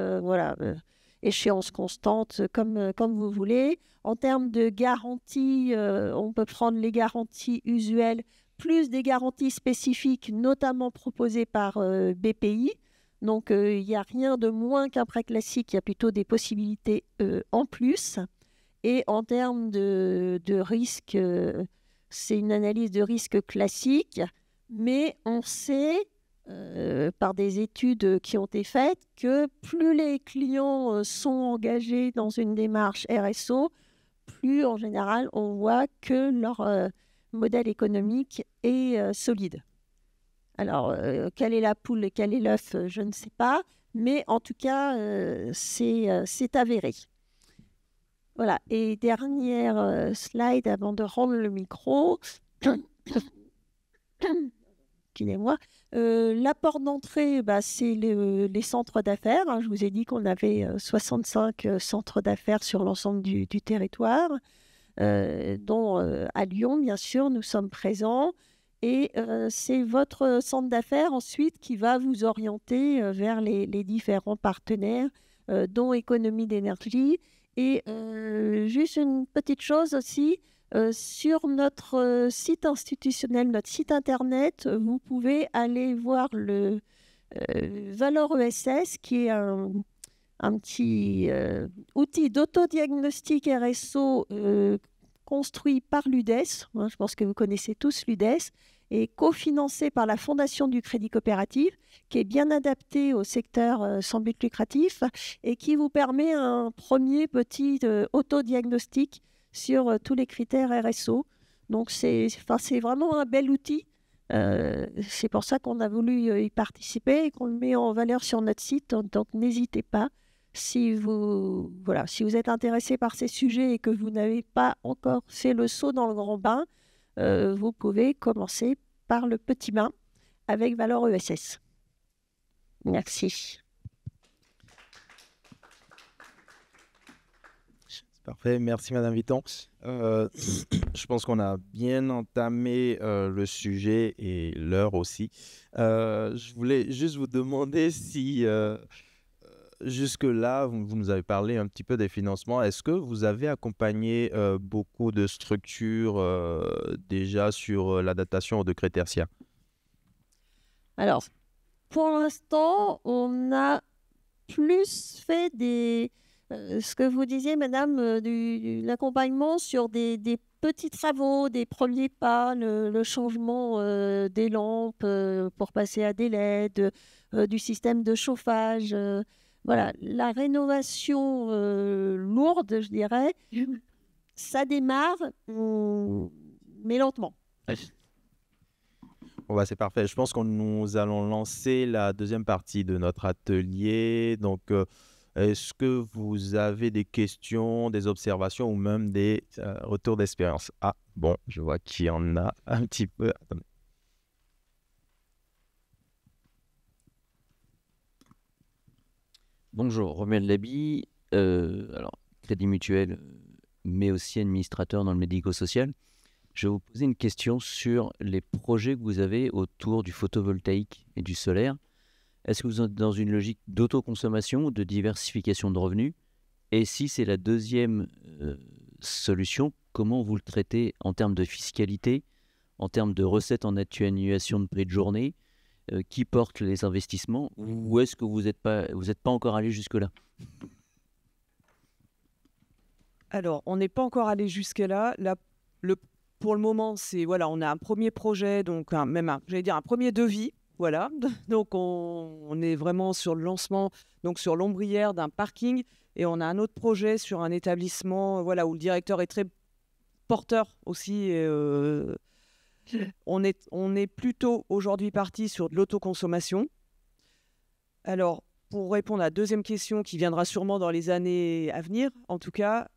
S4: échéance constante, comme vous voulez. En termes de garantie, on peut prendre les garanties usuelles plus des garanties spécifiques, notamment proposées par BPI. Donc, il n'y a rien de moins qu'un prêt classique, il y a plutôt des possibilités en plus. Et en termes de risque, c'est une analyse de risque classique, mais on sait, par des études qui ont été faites, que plus les clients sont engagés dans une démarche RSO, plus en général on voit que leur modèle économique est solide. Alors, quelle est la poule et quel est l'œuf, je ne sais pas, mais en tout cas, c'est avéré. Voilà, et dernière slide avant de rendre le micro. Excusez-moi. L'apport d'entrée, c'est les centres d'affaires. Je vous ai dit qu'on avait 65 centres d'affaires sur l'ensemble du territoire, dont à Lyon, bien sûr, nous sommes présents. Et c'est votre centre d'affaires ensuite qui va vous orienter vers les différents partenaires, dont Économie d'énergie. Et juste une petite chose aussi, sur notre site institutionnel, notre site internet, vous pouvez aller voir le Valor ESS, qui est un petit outil d'autodiagnostic RSO construit par l'UDES. Je pense que vous connaissez tous l'UDES, et cofinancé par la Fondation du Crédit Coopératif, qui est bien adapté au secteur sans but lucratif et qui vous permet un premier petit autodiagnostic sur tous les critères RSO. Donc, c'est vraiment un bel outil. C'est pour ça qu'on a voulu y participer et qu'on le met en valeur sur notre site. Donc n'hésitez pas. Si vous êtes intéressé par ces sujets et que vous n'avez pas encore fait le saut dans le grand bain, vous pouvez commencer par le petit bain avec Valor ESS. Merci.
S1: Parfait, merci Madame Vitton. Je pense qu'on a bien entamé le sujet et l'heure aussi. Je voulais juste vous demander si jusque-là, vous nous avez parlé un petit peu des financements. Est-ce que vous avez accompagné beaucoup de structures déjà sur l'adaptation au décret tertiaire?
S4: Alors, pour l'instant, on a plus fait ce que vous disiez, madame, l'accompagnement sur des petits travaux, des premiers pas, le changement des lampes pour passer à des LED, du système de chauffage. Voilà, la rénovation lourde, je dirais, ça démarre, mais lentement.
S1: Bon, c'est parfait. Je pense que nous allons lancer la deuxième partie de notre atelier. Donc, est-ce que vous avez des questions, des observations ou même des retours d'expérience? Ah, bon, je vois qu'il y en a un petit peu. Attendez.
S5: Bonjour, Romuald Laby, alors Crédit Mutuel, mais aussi administrateur dans le médico-social. Je vais vous poser une question sur les projets que vous avez autour du photovoltaïque et du solaire. Est-ce que vous êtes dans une logique d'autoconsommation ou de diversification de revenus? Et si c'est la deuxième solution, comment vous le traitez en termes de fiscalité, en termes de recettes en atténuation de prix de journée? Qui porte les investissements, ou est-ce que vous n'êtes pas encore allé jusque-là?
S3: Alors, on n'est pas encore allé jusque-là. Pour le moment, on a un premier projet, donc un premier devis. Voilà. Donc, on est vraiment sur le lancement, donc sur l'ombrière d'un parking. Et on a un autre projet sur un établissement où le directeur est très porteur aussi. On est plutôt aujourd'hui parti sur de l'autoconsommation. Alors, pour répondre à la deuxième question qui viendra sûrement dans les années à venir, en tout cas,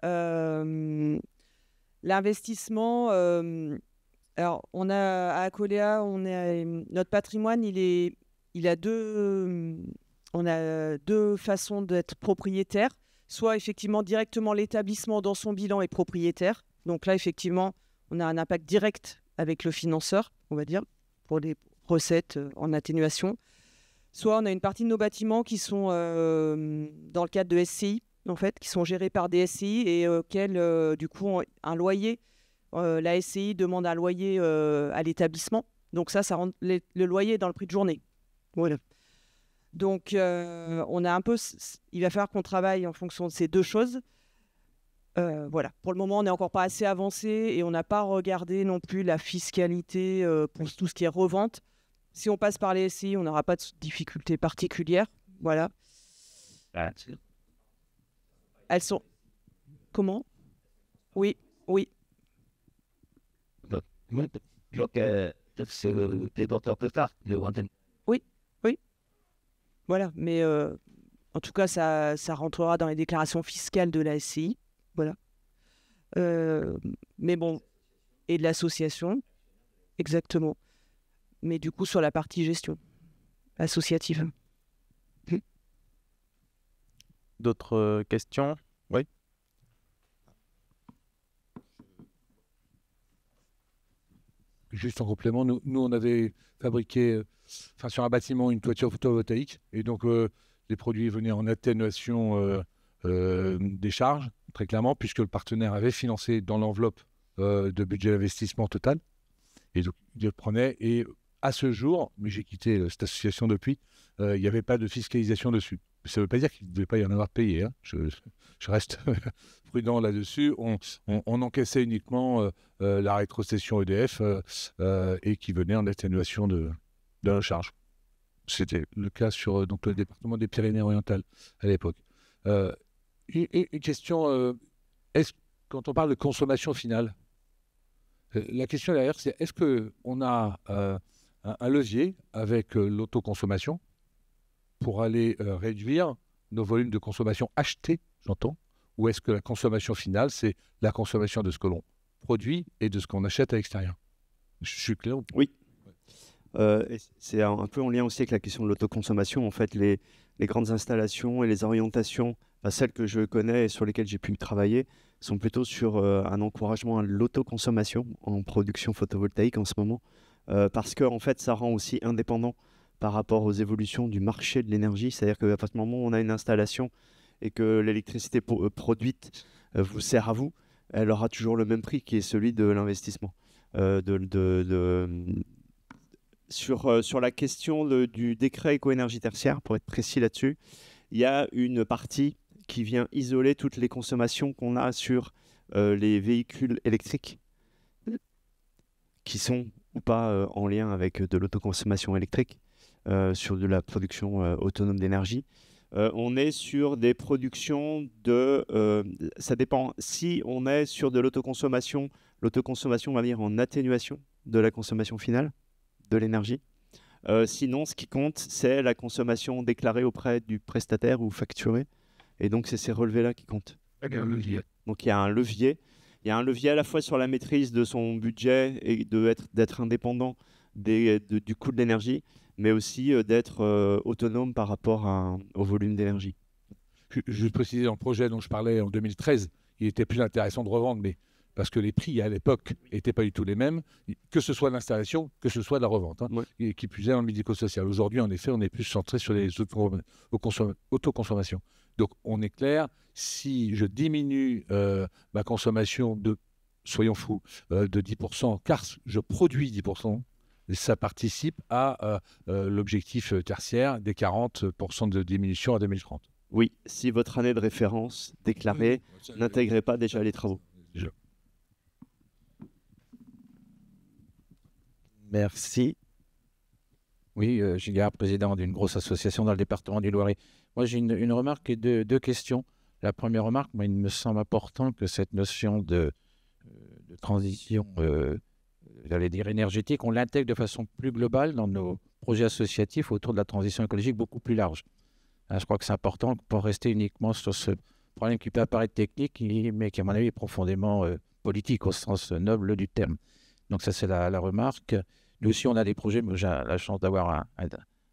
S3: l'investissement, alors on a à Acoléa, notre patrimoine, il a deux on a deux façons d'être propriétaire. Soit effectivement directement l'établissement dans son bilan est propriétaire. Donc là, effectivement, on a un impact direct avec le financeur, on va dire, pour les recettes en atténuation. Soit on a une partie de nos bâtiments qui sont dans le cadre de SCI, en fait, qui sont gérés par des SCI et auxquels, du coup, un loyer, la SCI demande un loyer à l'établissement. Donc ça rentre le loyer dans le prix de journée. Voilà. Donc, on a un peu, il va falloir qu'on travaille en fonction de ces deux choses. Voilà. Pour le moment, on n'est encore pas assez avancé et on n'a pas regardé non plus la fiscalité pour tout ce qui est revente. Si on passe par les SCI, on n'aura pas de difficultés particulières. Voilà. Elles sont... Comment ? Oui, oui. Oui, oui. Voilà, mais en tout cas, ça rentrera dans les déclarations fiscales de la SCI. Voilà. Mais bon, et de l'association, exactement. Mais du coup, sur la partie gestion associative.
S1: D'autres questions? Oui.
S6: Juste en complément, nous on avait fabriqué sur un bâtiment une toiture photovoltaïque et donc les produits venaient en atténuation des charges, très clairement, puisque le partenaire avait financé dans l'enveloppe de budget d'investissement total. Et donc, il le prenait. Et à ce jour, mais j'ai quitté cette association depuis, il n'y avait pas de fiscalisation dessus. Ça ne veut pas dire qu'il ne devait pas y en avoir payé. Hein. Je reste prudent là-dessus. On encaissait uniquement la rétrocession EDF et qui venait en atténuation de la charge. C'était le cas sur donc, le département des Pyrénées-Orientales à l'époque. Une question, quand on parle de consommation finale, la question derrière, c'est est-ce qu'on a un levier avec l'autoconsommation pour aller réduire nos volumes de consommation achetés, j'entends, ou est-ce que la consommation finale, c'est la consommation de ce que l'on produit et de ce qu'on achète à l'extérieur? Je suis clair?
S2: Oui. C'est un peu en lien aussi avec la question de l'autoconsommation. En fait, les grandes installations et les orientations, celles que je connais et sur lesquelles j'ai pu travailler, sont plutôt sur un encouragement à l'autoconsommation en production photovoltaïque en ce moment, parce que en fait, ça rend aussi indépendant par rapport aux évolutions du marché de l'énergie. C'est-à-dire qu'à partir du moment où on a une installation et que l'électricité produite vous sert à vous, elle aura toujours le même prix qui est celui de l'investissement. Sur la question du décret éco-énergie tertiaire, pour être précis là-dessus, il y a une partie qui vient isoler toutes les consommations qu'on a sur les véhicules électriques qui sont ou pas en lien avec de l'autoconsommation électrique, sur de la production autonome d'énergie. On est sur des productions ça dépend. Si on est sur de l'autoconsommation va venir en atténuation de la consommation finale de l'énergie. Sinon, ce qui compte, c'est la consommation déclarée auprès du prestataire ou facturée. Et donc, c'est ces relevés-là qui comptent. Donc, il y a un levier. Il y a un levier à la fois sur la maîtrise de son budget et d'être indépendant du coût de l'énergie, mais aussi d'être autonome par rapport au volume d'énergie.
S6: Je précisais dans le projet dont je parlais en 2013, il était plus intéressant de revendre, mais parce que les prix à l'époque n'étaient pas du tout les mêmes, que ce soit l'installation, que ce soit la revente, et qui plus est dans le médico-social. Aujourd'hui, en effet, on est plus centré sur les autoconsommations. Donc, on est clair, si je diminue ma consommation de, soyons fous, de 10%, car je produis 10%, ça participe à l'objectif tertiaire des 40% de diminution à 2030.
S2: Oui, si votre année de référence déclarée n'intégrait pas déjà les travaux.
S1: Merci.
S7: Oui, Gilliard, président d'une grosse association dans le département du Loiret. Moi, j'ai une remarque et deux questions. La première remarque, moi, il me semble important que cette notion de transition, j'allais dire énergétique, on l'intègre de façon plus globale dans nos projets associatifs autour de la transition écologique beaucoup plus large. Je crois que c'est important pour rester uniquement sur ce problème qui peut apparaître technique, mais qui, à mon avis, est profondément politique au sens noble du terme. Donc ça, c'est la remarque. Nous aussi, on a des projets, mais j'ai la chance d'avoir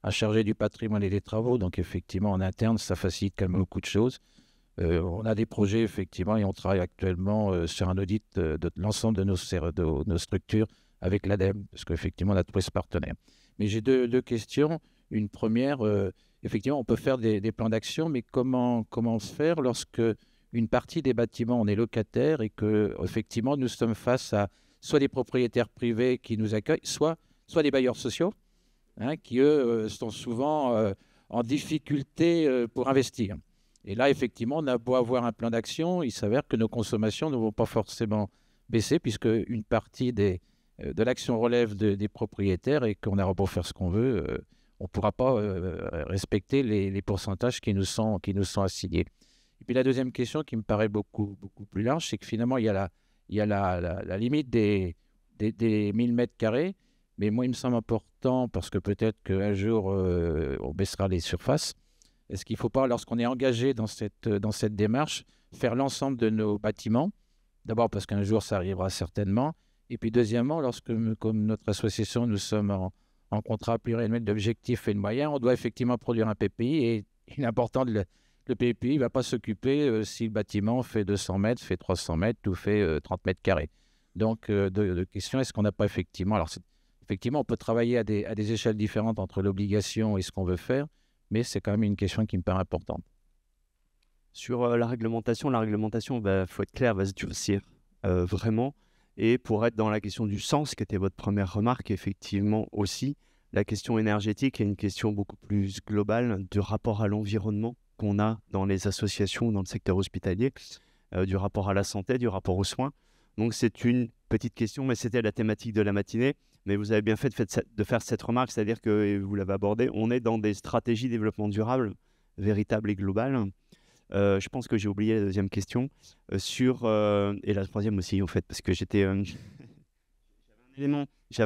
S7: un chargé du patrimoine et des travaux. Donc effectivement, en interne, ça facilite quand même beaucoup de choses. On a des projets, effectivement, et on travaille actuellement sur un audit de l'ensemble de nos structures avec l'ADEME, parce qu'effectivement, on a trouvé ce partenaire. Mais j'ai deux questions. Une première, effectivement, on peut faire des plans d'action, mais comment faire lorsque une partie des bâtiments, on est locataire et que, effectivement, nous sommes face à soit des propriétaires privés qui nous accueillent, soit des bailleurs sociaux, qui, eux, sont souvent en difficulté pour investir. Et là, effectivement, on a beau avoir un plan d'action, il s'avère que nos consommations ne vont pas forcément baisser, puisque une partie de l'action relève des propriétaires et qu'on a beau faire ce qu'on veut, on ne pourra pas respecter les pourcentages qui nous sont assignés. Et puis la deuxième question qui me paraît beaucoup plus large, c'est que finalement, il y a la limite des 1000 mètres carrés, mais moi, il me semble important, parce que peut-être qu'un jour, on baissera les surfaces. Est-ce qu'il ne faut pas, lorsqu'on est engagé dans cette démarche, faire l'ensemble de nos bâtiments? D'abord parce qu'un jour, ça arrivera certainement. Et puis deuxièmement, comme notre association, nous sommes en contrat pluriannuel d'objectifs et de moyens, on doit effectivement produire un PPI. Et il est important, le PPI ne va pas s'occuper si le bâtiment fait 200 mètres, fait 300 mètres ou fait 30 mètres carrés. Donc, de question, est-ce qu'on n'a pas effectivement... Alors, effectivement, on peut travailler à des échelles différentes entre l'obligation et ce qu'on veut faire, mais c'est quand même une question qui me paraît importante.
S2: Sur la réglementation, faut être clair, va se durcir vraiment. Et pour être dans la question du sens, qui était votre première remarque, effectivement aussi, la question énergétique est une question beaucoup plus globale du rapport à l'environnement qu'on a dans les associations, dans le secteur hospitalier, du rapport à la santé, du rapport aux soins. Donc c'est une petite question, mais c'était la thématique de la matinée. Mais vous avez bien fait de faire cette remarque, c'est-à-dire que, et vous l'avez abordé, on est dans des stratégies de développement durable véritables et globales. Je pense que j'ai oublié la deuxième question et la troisième aussi, en fait, parce que j'avais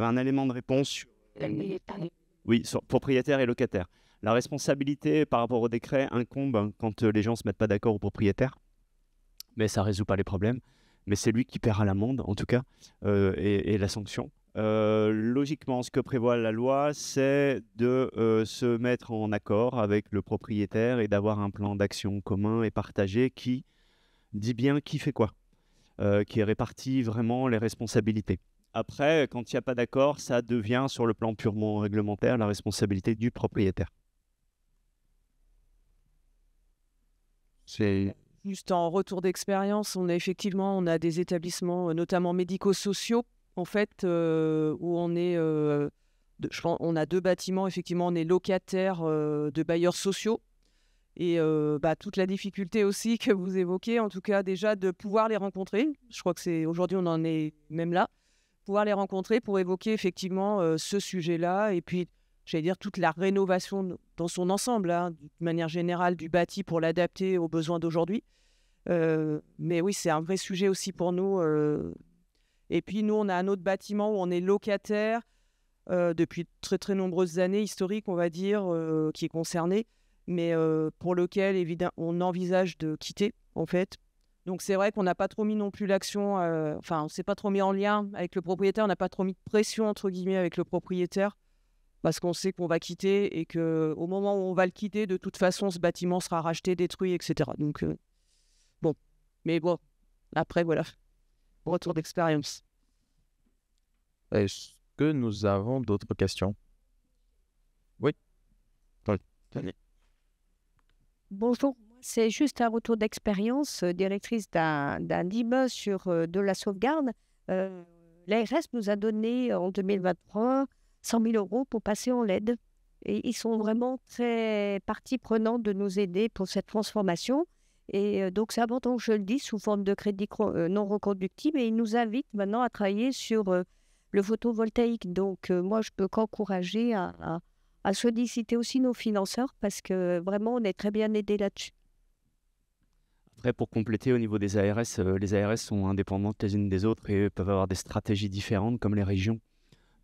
S2: un élément de réponse sur, sur propriétaire et locataire. La responsabilité par rapport au décret incombe quand les gens ne se mettent pas d'accord au propriétaire, mais ça ne résout pas les problèmes. Mais c'est lui qui paiera l'amende, en tout cas, et la sanction. Logiquement, ce que prévoit la loi, c'est de se mettre en accord avec le propriétaire et d'avoir un plan d'action commun et partagé qui dit bien qui fait quoi, qui répartit vraiment les responsabilités. Après, quand il n'y a pas d'accord, ça devient, sur le plan purement réglementaire, la responsabilité du propriétaire. C'est...
S3: Juste en retour d'expérience, on a des établissements, notamment médico-sociaux, en fait, où on a 2 bâtiments, effectivement, on est locataire de bailleurs sociaux. Et toute la difficulté aussi que vous évoquez, en tout cas déjà de pouvoir les rencontrer. Je crois que aujourd'hui, on en est même là. Pouvoir les rencontrer pour évoquer effectivement ce sujet-là. Et puis, j'allais dire, toute la rénovation dans son ensemble, de manière générale, du bâti pour l'adapter aux besoins d'aujourd'hui. Mais oui, c'est un vrai sujet aussi pour nous. Et puis, nous, on a un autre bâtiment où on est locataire depuis très, très nombreuses années, historiques, on va dire, qui est concerné, mais pour lequel, évidemment, on envisage de quitter, en fait. Donc, c'est vrai qu'on n'a pas trop mis non plus l'action, on ne s'est pas trop mis en lien avec le propriétaire, on n'a pas trop mis de pression, entre guillemets, avec le propriétaire, parce qu'on sait qu'on va quitter et qu'au moment où on va le quitter, de toute façon, ce bâtiment sera racheté, détruit, etc. Donc, bon. Mais bon, après, voilà. Retour d'expérience.
S1: Est-ce que nous avons d'autres questions? Oui. Allez.
S8: Bonjour, c'est juste un retour d'expérience, directrice d'un immeuble sur de la sauvegarde. L'ARS nous a donné en 2023 100 000 € pour passer en LED. Et ils sont vraiment très partie prenante de nous aider pour cette transformation. Et donc, c'est important que je le dise sous forme de crédit non reconductible. Et ils nous invitent maintenant à travailler sur le photovoltaïque. Donc, moi, je peux qu'encourager à solliciter aussi nos financeurs parce que vraiment, on est très bien aidés là-dessus.
S2: Après, pour compléter, au niveau des ARS, les ARS sont indépendantes les unes des autres et peuvent avoir des stratégies différentes comme les régions.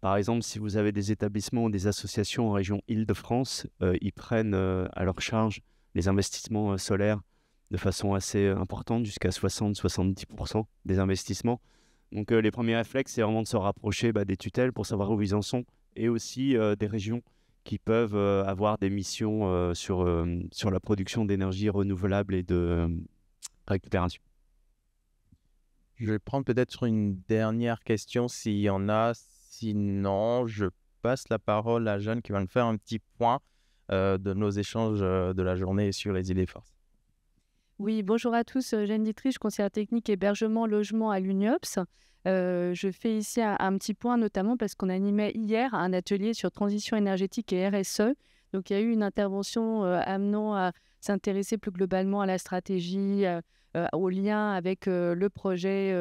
S2: Par exemple, si vous avez des établissements ou des associations en région Île-de-France, ils prennent à leur charge les investissements solaires de façon assez importante, jusqu'à 60-70% des investissements. Donc les premiers réflexes, c'est vraiment de se rapprocher des tutelles pour savoir où ils en sont, et aussi des régions qui peuvent avoir des missions sur la production d'énergie renouvelable et de récupération.
S1: Je vais prendre peut-être une dernière question s'il y en a. Sinon, je passe la parole à Jeanne qui va nous faire un petit point de nos échanges de la journée sur les idées forces.
S9: Oui, bonjour à tous. Jeanne Dietrich, conseillère technique hébergement logement à l'UNIOPS. Je fais ici un petit point notamment parce qu'on animait hier un atelier sur transition énergétique et RSE. Donc il y a eu une intervention amenant à s'intéresser plus globalement à la stratégie, au lien avec le projet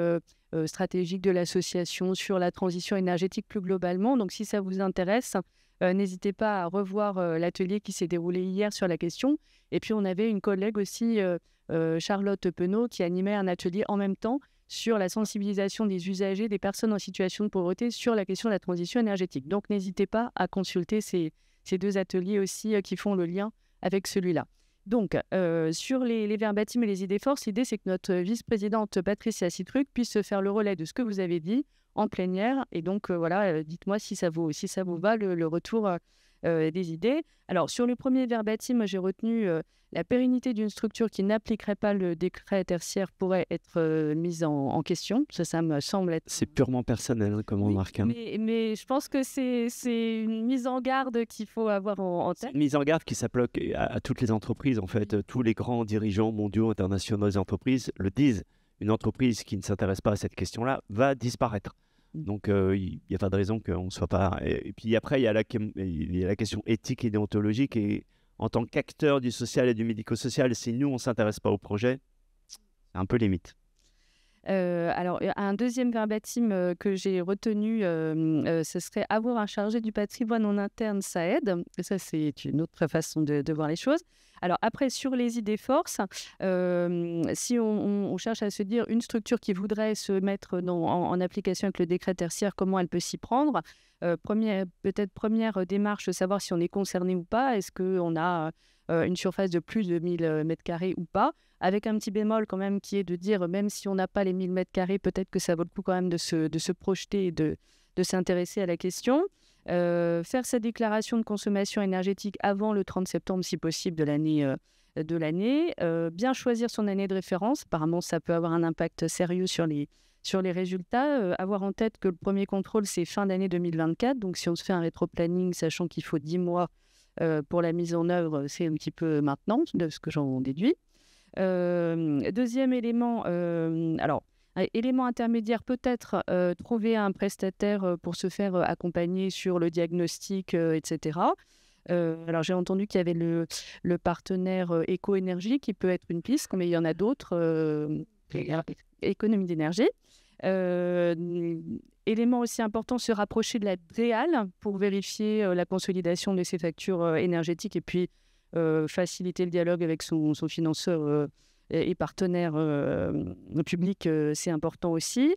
S9: stratégique de l'association sur la transition énergétique plus globalement. Donc si ça vous intéresse, n'hésitez pas à revoir l'atelier qui s'est déroulé hier sur la question. Et puis on avait une collègue aussi, Charlotte Penaud, qui animait un atelier en même temps sur la sensibilisation des usagers, des personnes en situation de pauvreté sur la question de la transition énergétique. Donc n'hésitez pas à consulter ces deux ateliers aussi qui font le lien avec celui-là. Donc, sur les verbatims et les idées forces, l'idée, c'est que notre vice-présidente Patricia Citruc puisse se faire le relais de ce que vous avez dit en plénière. Et donc, voilà, dites-moi si ça vous va, le retour des idées. Alors, sur le premier verbatim, j'ai retenu la pérennité d'une structure qui n'appliquerait pas le décret tertiaire pourrait être mise en question. Ça me semble être...
S2: C'est purement personnel comme remarque.
S9: Mais je pense que c'est une mise en garde qu'il faut avoir en tête.
S2: Une mise en garde qui s'applique à toutes les entreprises. En fait, tous les grands dirigeants mondiaux, internationaux des entreprises le disent. Une entreprise qui ne s'intéresse pas à cette question-là va disparaître. Donc, il n'y a pas de raison qu'on ne soit pas... Et puis après, il y a la question éthique et déontologique. Et en tant qu'acteur du social et du médico-social, si nous, on ne s'intéresse pas au projet, c'est un peu limite.
S9: Alors, un deuxième verbatim que j'ai retenu, ce serait « avoir un chargé du patrimoine en interne, ça aide ». Ça, c'est une autre façon de voir les choses. Alors après, sur les idées forces, si on cherche à se dire une structure qui voudrait se mettre en application avec le décret tertiaire, comment elle peut s'y prendre ? Première démarche, savoir si on est concerné ou pas. Est-ce qu'on a une surface de plus de 1000 m² ou pas ? Avec un petit bémol quand même qui est de dire, même si on n'a pas les 1000 m², peut-être que ça vaut le coup quand même de se projeter et de s'intéresser à la question. Faire sa déclaration de consommation énergétique avant le 30 septembre, si possible, de l'année. Bien choisir son année de référence. Apparemment, ça peut avoir un impact sérieux sur les résultats. Avoir en tête que le premier contrôle, c'est fin d'année 2024. Donc, si on se fait un rétro-planning, sachant qu'il faut 10 mois pour la mise en œuvre, c'est un petit peu maintenant, de ce que j'en déduis. Deuxième élément, élément intermédiaire, peut-être trouver un prestataire pour se faire accompagner sur le diagnostic, etc. Alors, j'ai entendu qu'il y avait le partenaire Éco-Énergie qui peut être une piste, mais il y en a d'autres, économie d'énergie. Élément aussi important, se rapprocher de la DREAL pour vérifier la consolidation de ses factures énergétiques et puis faciliter le dialogue avec son financeur et partenaire public, c'est important aussi.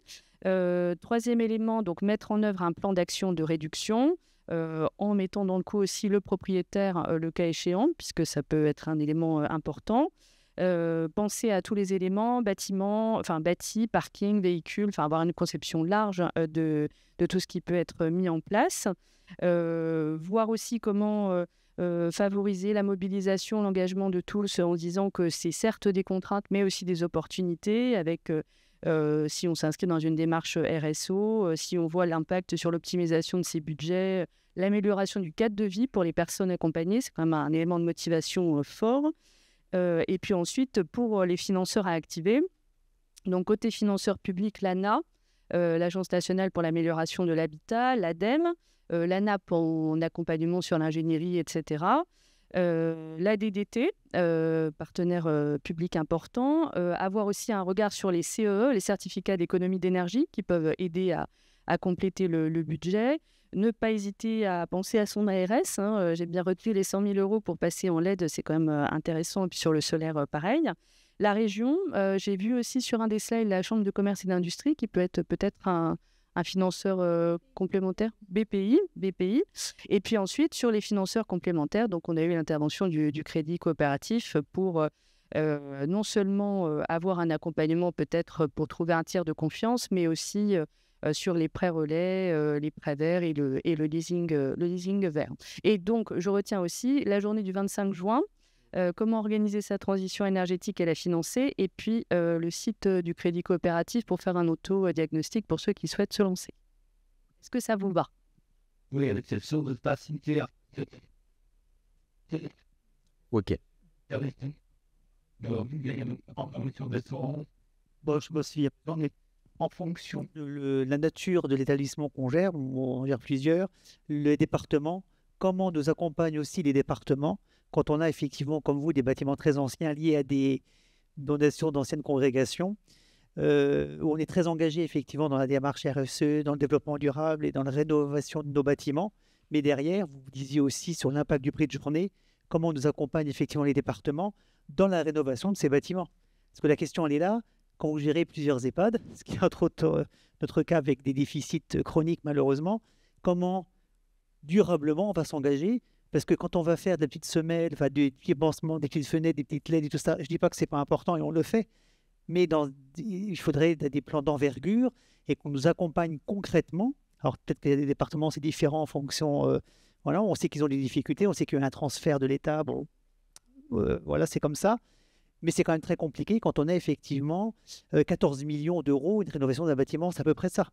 S9: Troisième élément, donc mettre en œuvre un plan d'action de réduction en mettant dans le coup aussi le propriétaire, le cas échéant, puisque ça peut être un élément important. Penser à tous les éléments, bâti, parking, véhicule, avoir une conception large de tout ce qui peut être mis en place. Voir aussi comment favoriser la mobilisation, l'engagement de tous en disant que c'est certes des contraintes, mais aussi des opportunités avec... si on s'inscrit dans une démarche RSO, si on voit l'impact sur l'optimisation de ses budgets, l'amélioration du cadre de vie pour les personnes accompagnées, c'est quand même un élément de motivation fort. Et puis ensuite, pour les financeurs à activer, donc côté financeur public, l'ANA, l'Agence nationale pour l'amélioration de l'habitat, l'ADEME, l'ANAP en accompagnement sur l'ingénierie, etc. La DDT, partenaire public important, avoir aussi un regard sur les CEE, les certificats d'économie d'énergie, qui peuvent aider à compléter le budget. Ne pas hésiter à penser à son ARS. J'ai bien retenu les 100 000 € pour passer en LED, c'est quand même intéressant. Et puis sur le solaire, pareil. La région, j'ai vu aussi sur un des slides la Chambre de commerce et d'industrie, qui peut être peut-être un financeur complémentaire, BPI. Et puis ensuite, sur les financeurs complémentaires, donc on a eu l'intervention du crédit coopératif pour non seulement avoir un accompagnement peut-être pour trouver un tiers de confiance, mais aussi sur les prêts relais, les prêts verts et le leasing vert. Et donc, je retiens aussi la journée du 25 juin, comment organiser sa transition énergétique et la financer, et puis le site du Crédit Coopératif pour faire un auto-diagnostic pour ceux qui souhaitent se lancer. Est-ce que ça vous va?
S10: Oui, avec cette source de facilité.
S1: Ok.
S11: Bon, je me suis en fonction de la nature de l'établissement qu'on gère, ou on gère plusieurs, le département, comment nous accompagnent aussi les départements quand on a effectivement, comme vous, des bâtiments très anciens liés à des donations d'anciennes congrégations, où on est très engagé effectivement dans la démarche RSE, dans le développement durable et dans la rénovation de nos bâtiments. Mais derrière, vous disiez aussi sur l'impact du prix de journée, comment on nous accompagne effectivement les départements dans la rénovation de ces bâtiments. Parce que la question, elle est là, quand vous gérez plusieurs EHPAD, ce qui est entre autres notre cas avec des déficits chroniques malheureusement, comment durablement on va s'engager? Parce que quand on va faire des petites semelles, enfin, des petits pansements, des petites fenêtres, des petites LED et tout ça, je ne dis pas que ce n'est pas important et on le fait, mais il faudrait des plans d'envergure et qu'on nous accompagne concrètement. Alors peut-être que les départements, c'est différent en fonction... voilà, on sait qu'ils ont des difficultés, on sait qu'il y a un transfert de l'État, bon, voilà, c'est comme ça. Mais c'est quand même très compliqué quand on a effectivement 14 millions d'euros, une rénovation d'un bâtiment, c'est à peu près ça.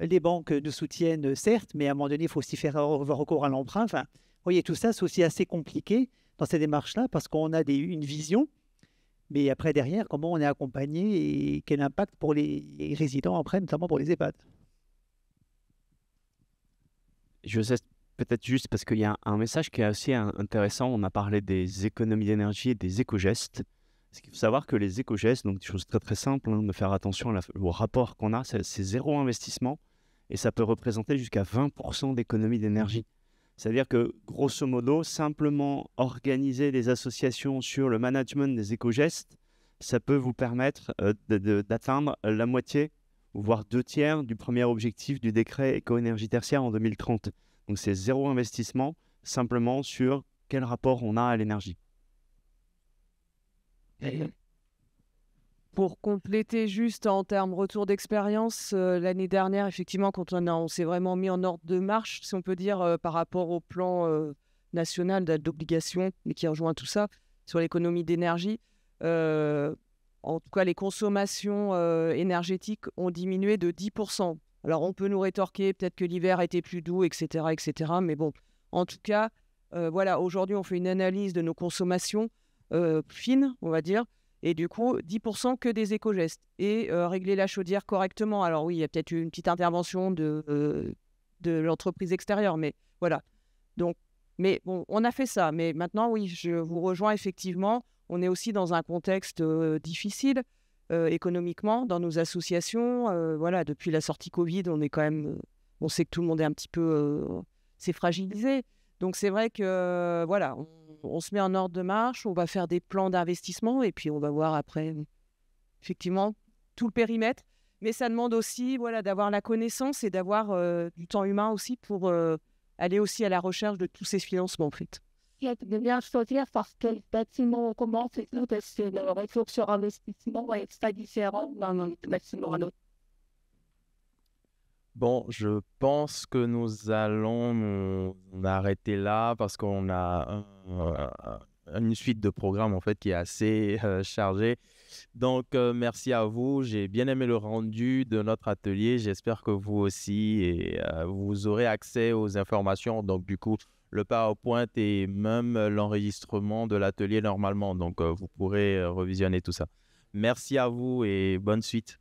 S11: Les banques nous soutiennent, certes, mais à un moment donné, il faut aussi faire recours à l'emprunt. Enfin, vous voyez, tout ça, c'est aussi assez compliqué dans ces démarches-là parce qu'on a une vision, mais après, derrière, comment on est accompagné et quel impact pour les résidents après, notamment pour les EHPAD.
S2: Je sais peut-être juste parce qu'il y a un message qui est assez intéressant. On a parlé des économies d'énergie et des éco-gestes. Parce qu'il faut savoir que les éco-gestes, donc des choses très très simples, de faire attention au rapport qu'on a, c'est zéro investissement et ça peut représenter jusqu'à 20% d'économie d'énergie. C'est-à-dire que grosso modo, simplement organiser des associations sur le management des éco-gestes, ça peut vous permettre d'atteindre la moitié, voire 2/3 du premier objectif du décret éco-énergie tertiaire en 2030. Donc c'est zéro investissement, simplement sur quel rapport on a à l'énergie.
S3: Pour compléter juste en termes retour d'expérience, l'année dernière, effectivement, quand on s'est vraiment mis en ordre de marche, si on peut dire, par rapport au plan national d'obligation, mais qui rejoint tout ça, sur l'économie d'énergie, en tout cas, les consommations énergétiques ont diminué de 10%. Alors, on peut nous rétorquer, peut-être que l'hiver a été plus doux, etc., etc. Mais bon, en tout cas, voilà, aujourd'hui, on fait une analyse de nos consommations fines, on va dire, et du coup, 10% que des éco-gestes. Et régler la chaudière correctement. Alors oui, il y a peut-être une petite intervention de l'entreprise extérieure, mais voilà. Donc, mais bon, on a fait ça. Mais maintenant, oui, je vous rejoins effectivement. On est aussi dans un contexte difficile économiquement dans nos associations. Voilà, depuis la sortie Covid, on est quand même... on sait que tout le monde est un petit peu... c'est fragilisé. Donc, c'est vrai que, voilà, on se met en ordre de marche, on va faire des plans d'investissement et puis on va voir après, effectivement, tout le périmètre. Mais ça demande aussi, voilà, d'avoir la connaissance et d'avoir du temps humain aussi pour aller aussi à la recherche de tous ces financements, en fait.
S8: Il y a de bien choisir parce que le bâtiment commence et tout, parce que le retour sur investissement est très différent d'un bâtiment à l'autre.
S1: Bon, je pense que nous allons nous arrêter là parce qu'on a une suite de programmes en fait qui est assez chargée. Donc, merci à vous. J'ai bien aimé le rendu de notre atelier. J'espère que vous aussi et vous aurez accès aux informations. Donc, du coup, le PowerPoint et même l'enregistrement de l'atelier normalement. Donc, vous pourrez revisionner tout ça. Merci à vous et bonne suite.